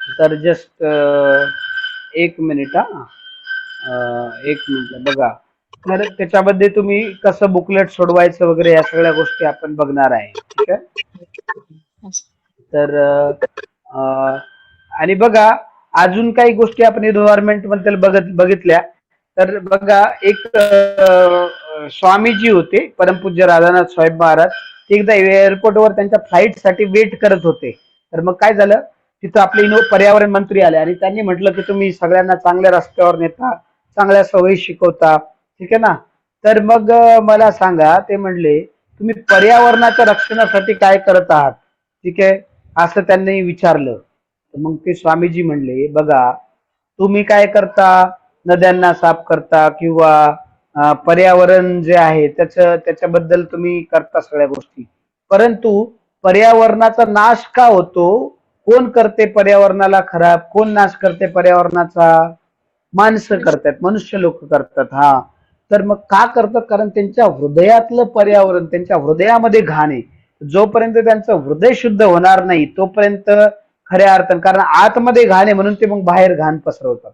तर जस्ट एक मिनिट एक मिनिट बघा. तर त्याच्यामध्ये तुम्ही कसं बुकलेट सोडवायचं वगैरे या सगळ्या गोष्टी आपण बघणार आहे. ठीक आहे, तर आणि बघा अजून काही गोष्टी आपण एन्व्हायरमेंट बद्दल बघितल्या. तर बघा एक स्वामीजी होते, परमपूज्य राधानाथ साहेब महाराज. ते एकदा एअरपोर्टवर त्यांच्या फ्लाईट साठी वेट करत होते. तर मग काय झालं, तिथं आपले पर्यावरण मंत्री आले आणि त्यांनी म्हटलं की तुम्ही सगळ्यांना चांगल्या रस्त्यावर नेता, चांगल्या सवयी शिकवता, ठीक आहे ना. तर मग मला सांगा, ते म्हणले तुम्ही पर्यावरणाच्या रक्षणासाठी काय करत आहात, ठीक आहे, असं त्यांनी विचारलं. मग ते स्वामीजी म्हणले बघा तुम्ही काय करता, नद्यांना साफ करता किंवा पर्यावरण जे आहे त्याच्याबद्दल तुम्ही करता सगळ्या गोष्टी, परंतु पर्यावरणाचा नाश का होतो, कोण करते पर्यावरणाला खराब, कोण नाश करते पर्यावरणाचा, माणसं करतात, मनुष्य लोक करतात. हा, तर मग का करतात, कारण त्यांच्या हृदयातलं पर्यावरण त्यांच्या हृदयामध्ये घाण आहे. जोपर्यंत त्यांचं हृदय शुद्ध होणार नाही तोपर्यंत खऱ्या अर्थानं, कारण आतमध्ये घाण आहे म्हणून ते मग बाहेर घाण पसरवतात.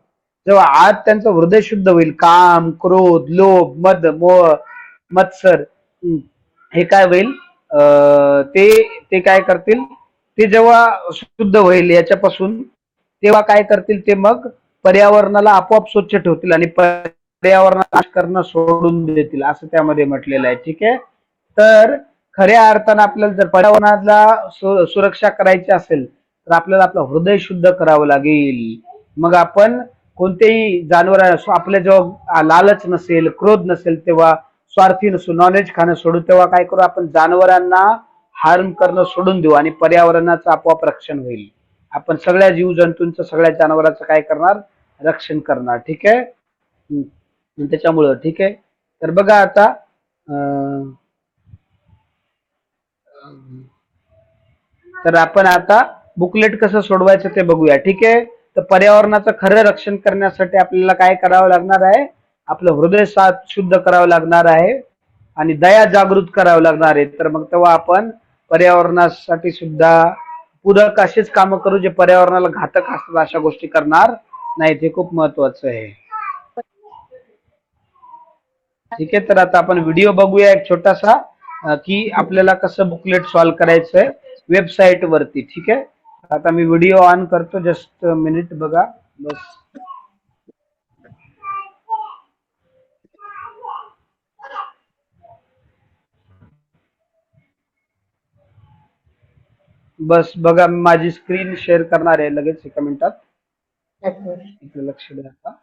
जेव्हा आत त्यांचं हृदय शुद्ध होईल, काम, क्रोध, लोभ, मद, मोह, मत्सर, हे काय होईल, ते ते काय करतील, ते जेव्हा शुद्ध होईल याच्यापासून, तेव्हा काय करतील, ते मग पर्यावरणाला आपोआप स्वच्छ ठेवतील आणि पर्यावरणाला नाश करणं सोडून देतील, असं त्यामध्ये म्हटलेलं आहे. ठीक आहे, तर खऱ्या अर्थानं आपल्याला जर पर्यावरणाला सुरक्षा करायची असेल तर आपल्याला आपलं हृदय शुद्ध करावं लागेल. मग आपण कोणतेही जानवर, आपल्या जेव्हा लालच नसेल, क्रोध नसेल, तेव्हा स्वार्थी नसू, नॉलेज खाणं सोडू, तेव्हा काय करू, आपण जानवरांना हार्म करणं सोडून देऊ आणि पर्यावरणाचं आपोआप रक्षण होईल. आपण सगळ्या जीवजंतूंचं, सगळ्या जनावरांचं काय करणार, रक्षण करणार. ठीक आहे, त्याच्यामुळं ठीक आहे. तर बघा आता तर आपण आता बुकलेट कसं सोडवायचं ते बघूया. ठीक आहे, तर पर्यावरणाचं खरं रक्षण करण्यासाठी आपल्याला काय करावं लागणार आहे, आपलं हृदय शुद्ध करावं लागणार आहे आणि दया जागृत करावं लागणार आहे. तर मग तेव्हा आपण पर्यावरणासाठी सुद्धा पूरक अशीच कामं करू जे पर्यावरणाला घातक असतात, अशा गोष्टी करणार नाही. ते खूप महत्वाचं आहे. ठीक आहे, तर आता आपण व्हिडिओ बघूया एक छोटासा, की आपल्याला कसं बुकलेट सॉल्व्ह करायचंय वेबसाईट वरती. ठीक आहे, आता मी व्हिडिओ ऑन करतो, जस्ट मिनिट बघा बस. बस बघा, मी माझी स्क्रीन शेअर करणार आहे लगेच एका मिनिटात, इकडे लक्ष द्या आता.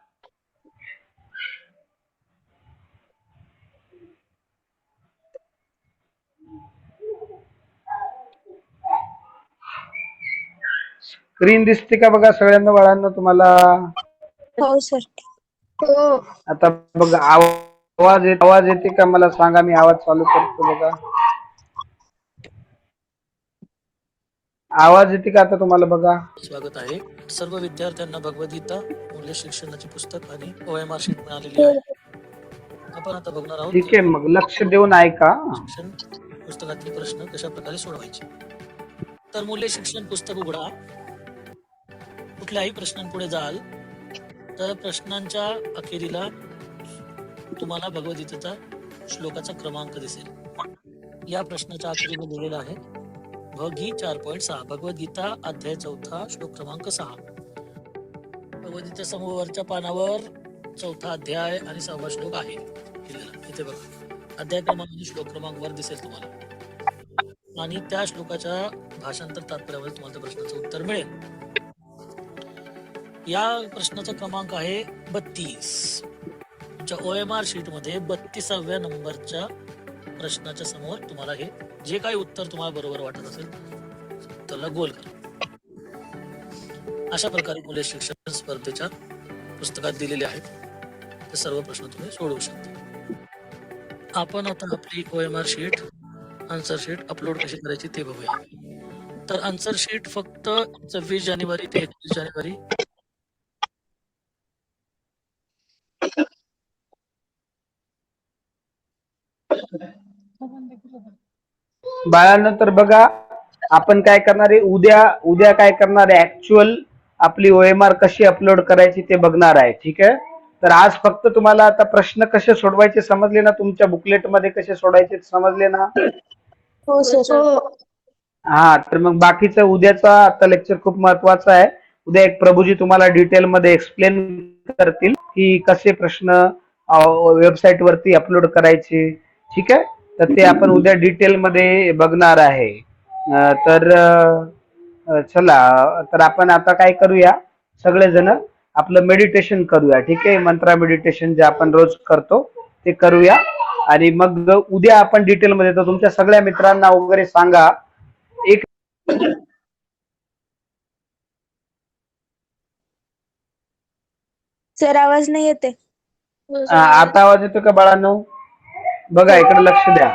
स्क्रीन दिसते का बघा सगळ्यांना, बाळांना तुम्हाला? हो सर. हो. आता बघा आवाज येते का मला सांगा, मी आवाज चालू करतो बघा. आवाज येते का आता तुम्हाला बघा? स्वागत आहे. सर्व विद्यार्थ्यांना भगवद्गीता मूल्य शिक्षणाची पुस्तक आणि OMR शीट मिळालेली आहे. आपण आता बघणार आहोत. ठीक आहे, मग लक्ष देऊन ऐका. शिक्षण पुस्तकातील प्रश्न कशा प्रकारे सोडवायचे. तर मूल्य शिक्षण पुस्तक उघडा. कुठल्याही प्रश्नांपुढे जाल तर प्रश्नांच्या अखेरीला तुम्हाला भगवद्गीतेचा श्लोकाचा क्रमांक दिसेल. या प्रश्नाच्या अखेरीला लिहिलेला आहे भगी 4.6, भगवद्गीता अध्याय 4 श्लोक क्रमांक 6. भगवद्गीता समोरच्या पानावर 4था अध्याय आणि 6वा श्लोक आहे इथे बघा. अध्याय क्रमांक आणि श्लोक क्रमांक वर दिसेल तुम्हाला आणि त्या श्लोकाच्या भाषांतर तात्पर्यावर तुम्हाला त्या प्रश्नाचं उत्तर मिळेल. या प्रश्नाचा क्रमांक आहे 32. तुमच्या OMR शीट मध्ये 32व्या नंबरच्या प्रश्नाच्या समोर तुम्हाला हे जे काही उत्तर तुम्हाला बरोबर वाटत असेल त्याला गोल करा. अशा प्रकारे मूल्य शिक्षण स्पर्धेच्या पुस्तकात दिलेले आहेत. ते सर्व प्रश्न तुम्ही सोडवू शकता. आपण आता आपली OMR sheet, answer sheet upload कशी करायची ते बघूया. तर आन्सर शीट फक्त 26 जानेवारी ते 31 जानेवारी बाळांनो तर बघा आपण काय करणार आहे उद्या उद्या काय करणार आहे ऍक्च्युअल आपली OMR कशी अपलोड करायची ते बघणार आहे. ठीक आहे. तर आज फक्त तुम्हाला आता प्रश्न कसे सोडवायचे समजले ना, तुमच्या बुकलेट मध्ये कसे सोडवायचे समजले ना. हो सर. हा तर मग बाकीचं उद्याचा आता लेक्चर खूप महत्वाचा आहे. उद्या एक प्रभूजी तुम्हाला डिटेल मध्ये एक्सप्लेन करतील की कसे प्रश्न वेबसाईट वरती अपलोड करायचे. ठीक आहे. तर ते आपण उद्या डिटेल मध्ये बघणार आहे. चला तर आपण आता काय करूया सगळेजण आपलं मेडिटेशन करूया. ठीक आहे. मंत्रा मेडिटेशन जे आपण रोज करतो ते करूया आणि मग उद्या आपण डिटेल मध्ये तर तुमच्या सगळ्या मित्रांना वगैरे सांगा. एक सर आवाज नाही येते. आता आवाज येतो का बाळांनो? बघा इकडे लक्ष द्या.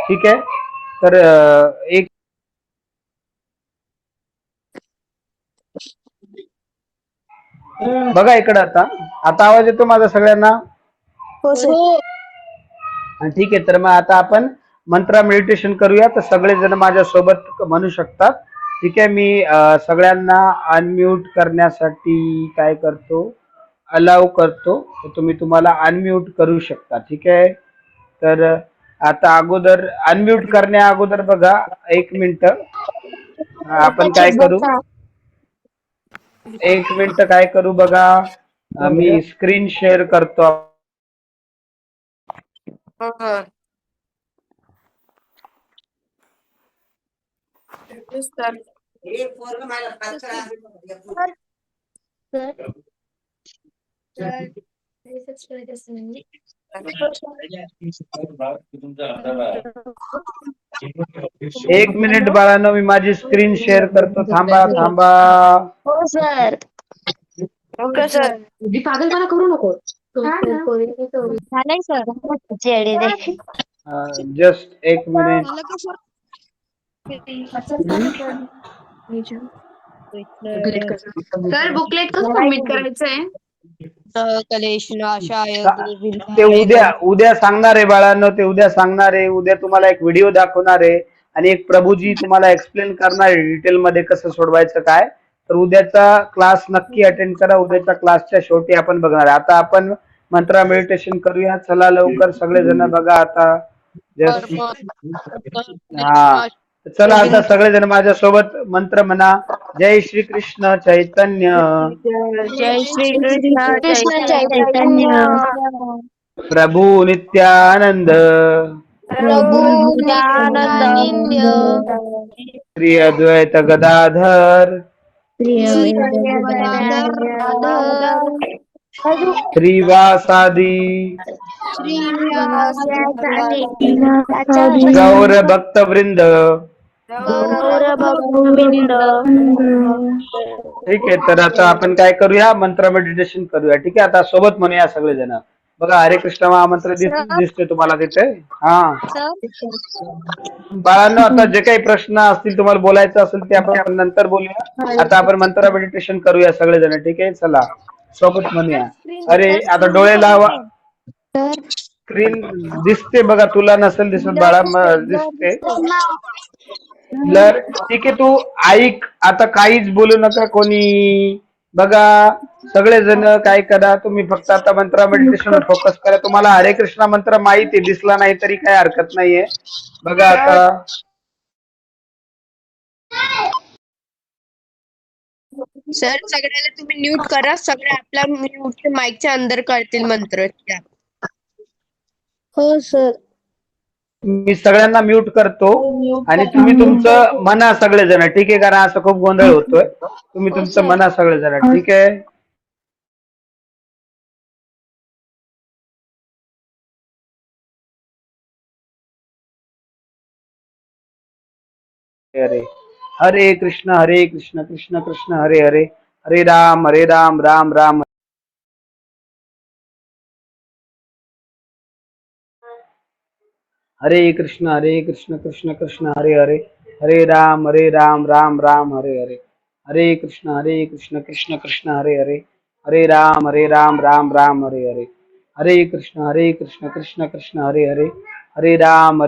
ठीक आहे. तर एक बघा इकडे आता आता आवाज येतो माझा सगळ्यांना? हो सर. ठीक आहे. तर मग आता आपण मंत्रा मेडिटेशन करूया. तर सगळेजण माझ्या सोबत म्हणू शकतात. ठीक आहे. मी सगळ्यांना अनम्यूट करण्यासाठी काय करतो अलाव करतो. तर तुम्ही तुम्हाला अनम्यूट करू शकता. ठीक आहे. तर आता अगोदर अनम्यूट करण्या अगोदर बघा 1 मिनिट आपण काय करू 1 मिनिट काय करू बघा मी स्क्रीन शेअर करतो. एक मिनिट बाळांनो मी माझी स्क्रीन शेअर करतो. थांबा थांबा. हो सर. Okay sir. पागलपणा करू नको. झालंय sir. JD they just 1 minute. Sir booklet कसं सबमिट करायचंय? ते उद्या उद्या सांगणार आहे बाळांनो. ते उद्या सांगणार आहे. उद्या तुम्हाला एक व्हिडिओ दाखवणार आहे आणि एक प्रभूजी तुम्हाला एक्सप्लेन करणार आहे डिटेल मध्ये कसं सोडवायचं काय. तर उद्याचा क्लास नक्की अटेंड करा. उद्याच्या क्लासच्या शेवटी आपण बघणार आहे. आता आपण मंत्रा मेडिटेशन करूया. चला लवकर सगळेजण बघा आता. जस्ट हा चला आता सगळेजण माझ्या सोबत मंत्र म्हणा. जय श्री कृष्ण चैतन्य जय श्री कृष्ण चैतन्य प्रभू नित्यानंद प्रभू नित्यानंद श्री अद्वैत गदाधर श्रीवासादि गौर भक्त वृंद. ठीक आहे. तर आता आपण काय करूया मंत्र मेडिटेशन करूया. ठीक आहे. आता सोबत म्हणूया सगळेजण. बघा हरे कृष्ण महामंत्र दिसतोय तुम्हाला तिथे. हा बाळांनो आता जे काही प्रश्न असतील तुम्हाला बोलायचं असेल ते आपण नंतर बोलूया. आता आपण मंत्र मेडिटेशन करूया सगळेजण. ठीक आहे. चला सोबत म्हणूया. अरे आता डोळे लावा. स्क्रीन दिसते बघा. तुला नसेल दिसत बाळा दिसते. ठीक आहे. तू ऐक आता काहीच बोलू नका कोणी. बघा सगळेजण काय करा तुम्ही फक्त आता मंत्रा मेडिटेशन फोकस करा. तुम्हाला हरे कृष्णा मंत्र माहिती दिसला नाही तरी काही हरकत नाहीये. बघा आता सर सगळ्याला तुम्ही म्यूट करा. सगळे आपल्या म्यूट माईकच्या अंदर करतील मंत्र. हो सर. मी सगळ्यांना म्यूट करतो आणि तुम्ही तुमचं म्हणा सगळेजण. ठीक आहे. कारण असं खूप गोंधळ होतोय. तुम्ही तुमचं म्हणा सगळेजण. ठीक आहे. हरे हरे कृष्ण कृष्ण कृष्ण हरे हरे हरे राम राम राम. हरे कृष्ण कृष्ण कृष्ण हरे हरे हरे राम राम राम हरे हरे, हरे कृष्ण कृष्ण कृष्ण हरे हरे, हरे राम राम राम हरे हरे, हरे कृष्ण कृष्ण कृष्ण हरे हरे, हरे राम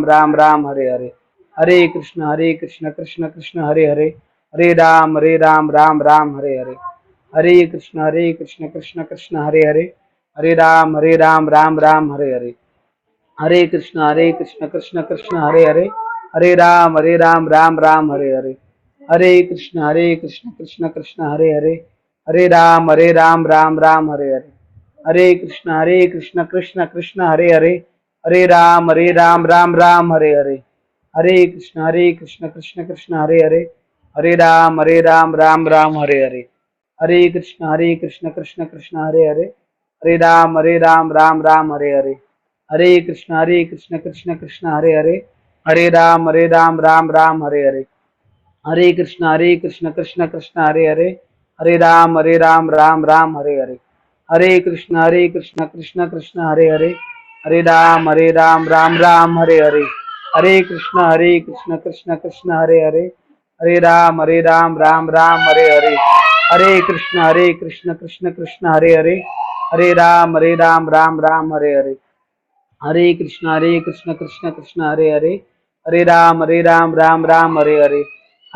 राम राम हरे हरे, हरे कृष्ण कृष्ण कृष्ण हरे हरे, हरे राम राम राम हरे हरे, हरे कृष्ण कृष्ण कृष्ण हरे हरे, हरे राम राम राम हरे हरे, हरे कृष्ण कृष्ण कृष्ण हरे हरे, हरे राम राम राम हरे हरे, हरे कृष्ण कृष्ण कृष्ण हरे हरे, हरे राम राम राम हरे हरे, हरे कृष्ण कृष्ण कृष्ण हरे हरे, हरे राम राम राम हरे हरे, हरे कृष्ण कृष्ण कृष्ण हरे हरे, हरे राम राम राम हरे हरे, हरे कृष्ण कृष्ण कृष्ण हरे हरे, हरे राम राम हरे हरे, हरे कृष्ण कृष्ण कृष्ण हरे हरे, हरे राम राम राम हरे हरे, हरे कृष्ण कृष्ण कृष्ण हरे हरे, हरे राम राम राम हरे हरे, हरे कृष्ण कृष्ण कृष्ण हरे हरे, हरे राम राम राम हरे हरे, हरे कृष्ण कृष्ण कृष्ण हरे हरे, हरे राम राम राम हरे हरे, हरे कृष्ण कृष्ण कृष्ण हरे हरे, हरे राम राम राम हरे हरे, हरे कृष्ण कृष्ण कृष्ण हरे हरे, हरे राम राम राम हरे हरे, हरे कृष्ण कृष्ण कृष्ण हरे हरे, हरे राम राम राम हरे हरे, हरे कृष्ण कृष्ण कृष्ण हरे हरे, हरे राम राम राम हरे हरे,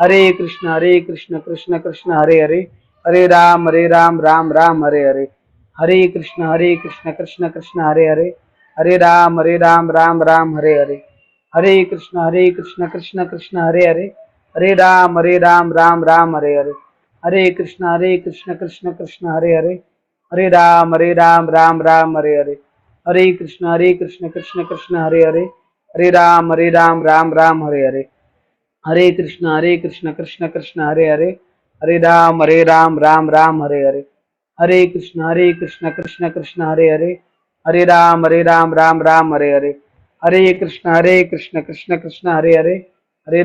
हरे कृष्ण कृष्ण कृष्ण हरे हरे, हरे राम राम राम हरे हरे, हरे कृष्ण कृष्ण कृष्ण हरे हरे, हरे राम राम राम हरे हरे, हरे कृष्ण कृष्ण कृष्ण हरे हरे, हरे राम राम राम हरे हरे, हरे कृष्ण कृष्ण कृष्ण हरे हरे, हरे राम राम राम हरे हरे, हरे कृष्ण कृष्ण कृष्ण हरे हरे, हरे राम राम राम हरे हरे, हरे कृष्ण कृष्ण कृष्ण हरे हरे, हरे राम राम राम हरे हरे, हरे कृष्ण कृष्ण कृष्ण हरे हरे, हरे राम राम राम हरे हरे, हरे कृष्ण कृष्ण कृष्ण हरे हरे, हरे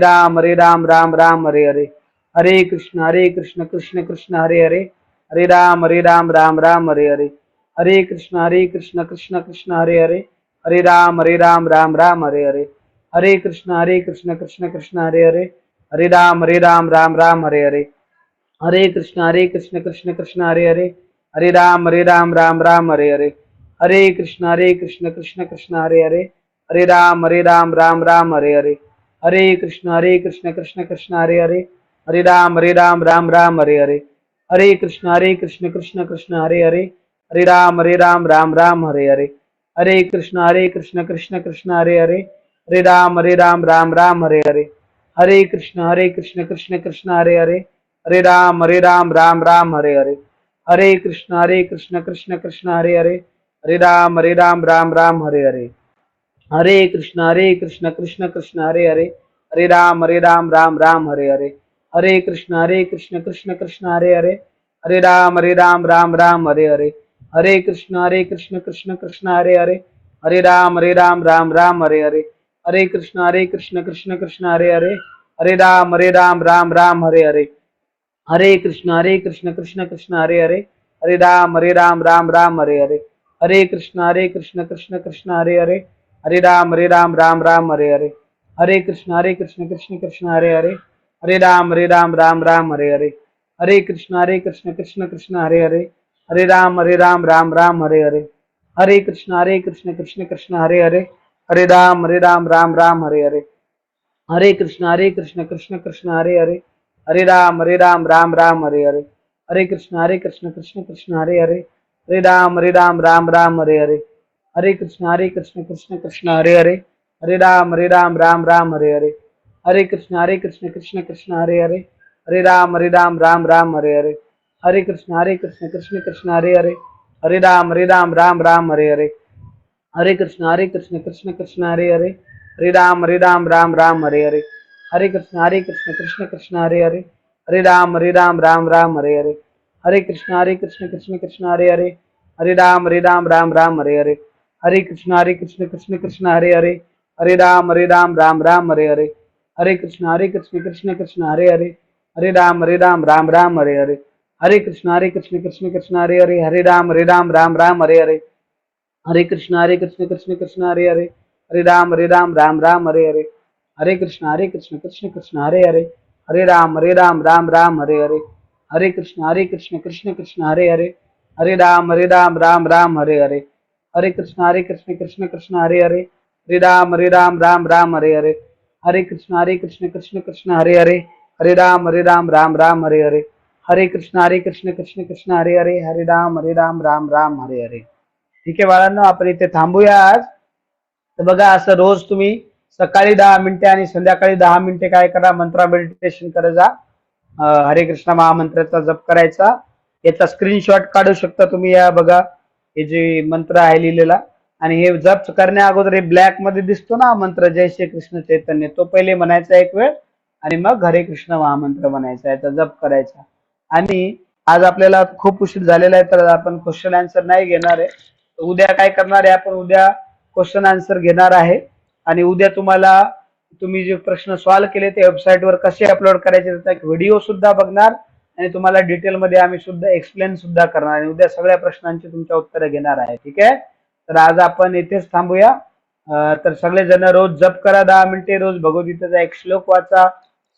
राम राम राम हरे हरे, हरे कृष्ण कृष्ण कृष्ण हरे हरे, हरे राम राम राम हरे हरे, हरे कृष्ण कृष्ण कृष्ण हरे हरे, हरे राम राम राम हरे हरे, हरे कृष्ण कृष्ण कृष्ण हरे हरे, हरे राम राम राम हरे हरे, हरे कृष्ण कृष्ण कृष्ण हरे हरे, हरे राम राम राम हरे हरे, हरे कृष्ण कृष्ण कृष्ण हरे हरे, हरे राम राम राम हरे हरे, हरे कृष्ण कृष्ण कृष्ण हरे हरे, हरे राम राम राम हरे हरे, हरे कृष्ण कृष्ण कृष्ण हरे हरे, हरे राम राम राम हरे हरे, हरे कृष्ण कृष्ण कृष्ण हरे हरे, हरे राम राम राम हरे हरे, हरे कृष्ण कृष्ण कृष्ण हरे हरे, हरे राम राम राम हरे हरे, हरे कृष्ण कृष्ण कृष्ण हरे हरे, हरे राम राम राम हरे हरे, हरे कृष्ण कृष्ण कृष्ण हरे हरे, हरे राम राम राम हरे हरे, हरे कृष्ण कृष्ण कृष्ण हरे हरे, हरे राम राम राम हरे हरे, हरे कृष्ण कृष्ण कृष्ण हरे हरे, हरे राम राम राम हरे हरे, हरे कृष्ण कृष्ण कृष्ण हरे हरे, हरे राम राम राम हरे हरे, हरे कृष्ण कृष्ण कृष्ण हरे हरे, हरे राम राम राम हरे हरे, हरे कृष्ण कृष्ण कृष्ण हरे हरे, हरे राम राम राम हरे हरे, हरे कृष्ण कृष्ण कृष्ण हरे हरे, हरे राम राम राम हरे हरे, हरे कृष्ण कृष्ण कृष्ण हरे हरे, हरे राम राम राम हरे हरे, हरे कृष्ण कृष्ण कृष्ण हरे हरे, हरे राम राम राम हरे हरे, हरे कृष्ण कृष्ण कृष्ण हरे हरे, हरे राम राम राम हरे हरे, हरे कृष्ण कृष्ण कृष्ण हरे हरे, हरे राम राम राम हरे हरे, हरे कृष्ण कृष्ण कृष्ण हरे हरे, हरे राम राम राम हरे हरे, हरे कृष्ण कृष्ण कृष्ण हरे हरे, हरे राम राम राम हरे हरे, हरे कृष्ण कृष्ण कृष्ण हरे हरे, हरे राम राम राम हरे हरे, हरे कृष्ण कृष्ण कृष्ण हरे हरे, हरे राम राम राम हरे हरे, हरे कृष्ण कृष्ण कृष्ण हरे हरे, हरे राम राम राम हरे हरे, हरे कृष्ण कृष्ण कृष्ण हरे हरे, हरे राम राम राम हरे हरे, हरे कृष्ण कृष्ण कृष्ण हरे हरे, हरे राम राम राम हरे हरे, हरे कृष्ण कृष्ण कृष्ण हरे हरे, हरे राम राम राम हरे हरे, हरे कृष्ण कृष्ण कृष्ण हरे हरे, हरे राम राम राम हरे हरे, हरे कृष्ण कृष्ण कृष्ण हरे हरे, हरे राम राम हरे हरे, हरे कृष्ण कृष्ण कृष्ण हरे हरे, हरे राम राम हरे हरे, हरे कृष्ण कृष्ण कृष्ण हरे हरे, हरे राम राम हरे हरे, हरे कृष्ण कृष्ण हरे हरे, हरे राम राम हरे हरे. ठीक आहे बाळांनो, आपण इथे थांबूया आज. तर बघा, असं रोज तुम्ही सकाळी 10 मिनिटे आणि संध्याकाळी 10 मिनिटे काय करा, मंत्रा मेडिटेशन करत जा. हरे कृष्ण महामंत्राचा जप करायचा. याचा स्क्रीनशॉट काढू शकता तुम्ही. या बघा, हे जे मंत्र आहे लिहिलेला, आणि हे जप करण्या अगोदर हे ब्लॅक मध्ये दिसतो ना मंत्र, जय श्री कृष्ण चैतन्य, तो पहिले म्हणायचा एक वेळ, आणि मग हरे कृष्ण महामंत्र म्हणायचा, याचा जप करायचा. आणि आज आपल्याला खूप उशीर झालेला आहे, तर आपण क्वेश्चन आन्सर नाही घेणार आहे. उद्या काय करणार आहे, आपण उद्या क्वेश्चन आन्सर घेणार आहे. आणि उद्या तुम्ही जे प्रश्न सॉल्व्ह केले ते वेबसाईट वर कसे अपलोड करायचे त्याचा एक व्हिडिओ सुद्धा बघणार, आणि तुम्हाला डिटेल मध्ये आम्ही सुद्धा एक्सप्लेन सुद्धा करणार, आणि उद्या सगळ्या प्रश्नांची तुमच्या उत्तरं घेणार आहे. ठीक आहे, तर आज आपण इथेच थांबूया. तर सगळेजण रोज जप करा 10 मिनिटे, रोज भगवद्गीतेचा एक श्लोक वाचा,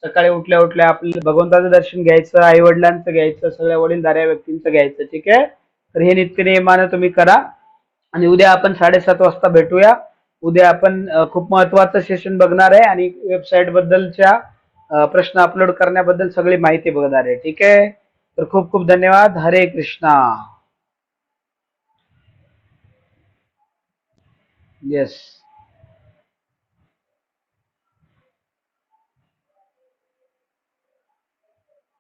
सकाळी उठल्या उठल्या आपलं भगवंताचं दर्शन घ्यायचं, आई वडिलांचं घ्यायचं, सगळ्या वडीलधाऱ्या व्यक्तींचं घ्यायचं. ठीक आहे, तर हे नित्यनियमानं तुम्ही करा. आणि उद्या आपण 7:30 वाजता भेटूया. उद्या आपण खूप महत्वाचं सेशन बघणार आहे, आणि वेबसाईट बद्दलच्या प्रश्न अपलोड करण्याबद्दल सगळी माहिती बघणार आहे. ठीक आहे, तर खूप खूप धन्यवाद. हरे कृष्णा. येस.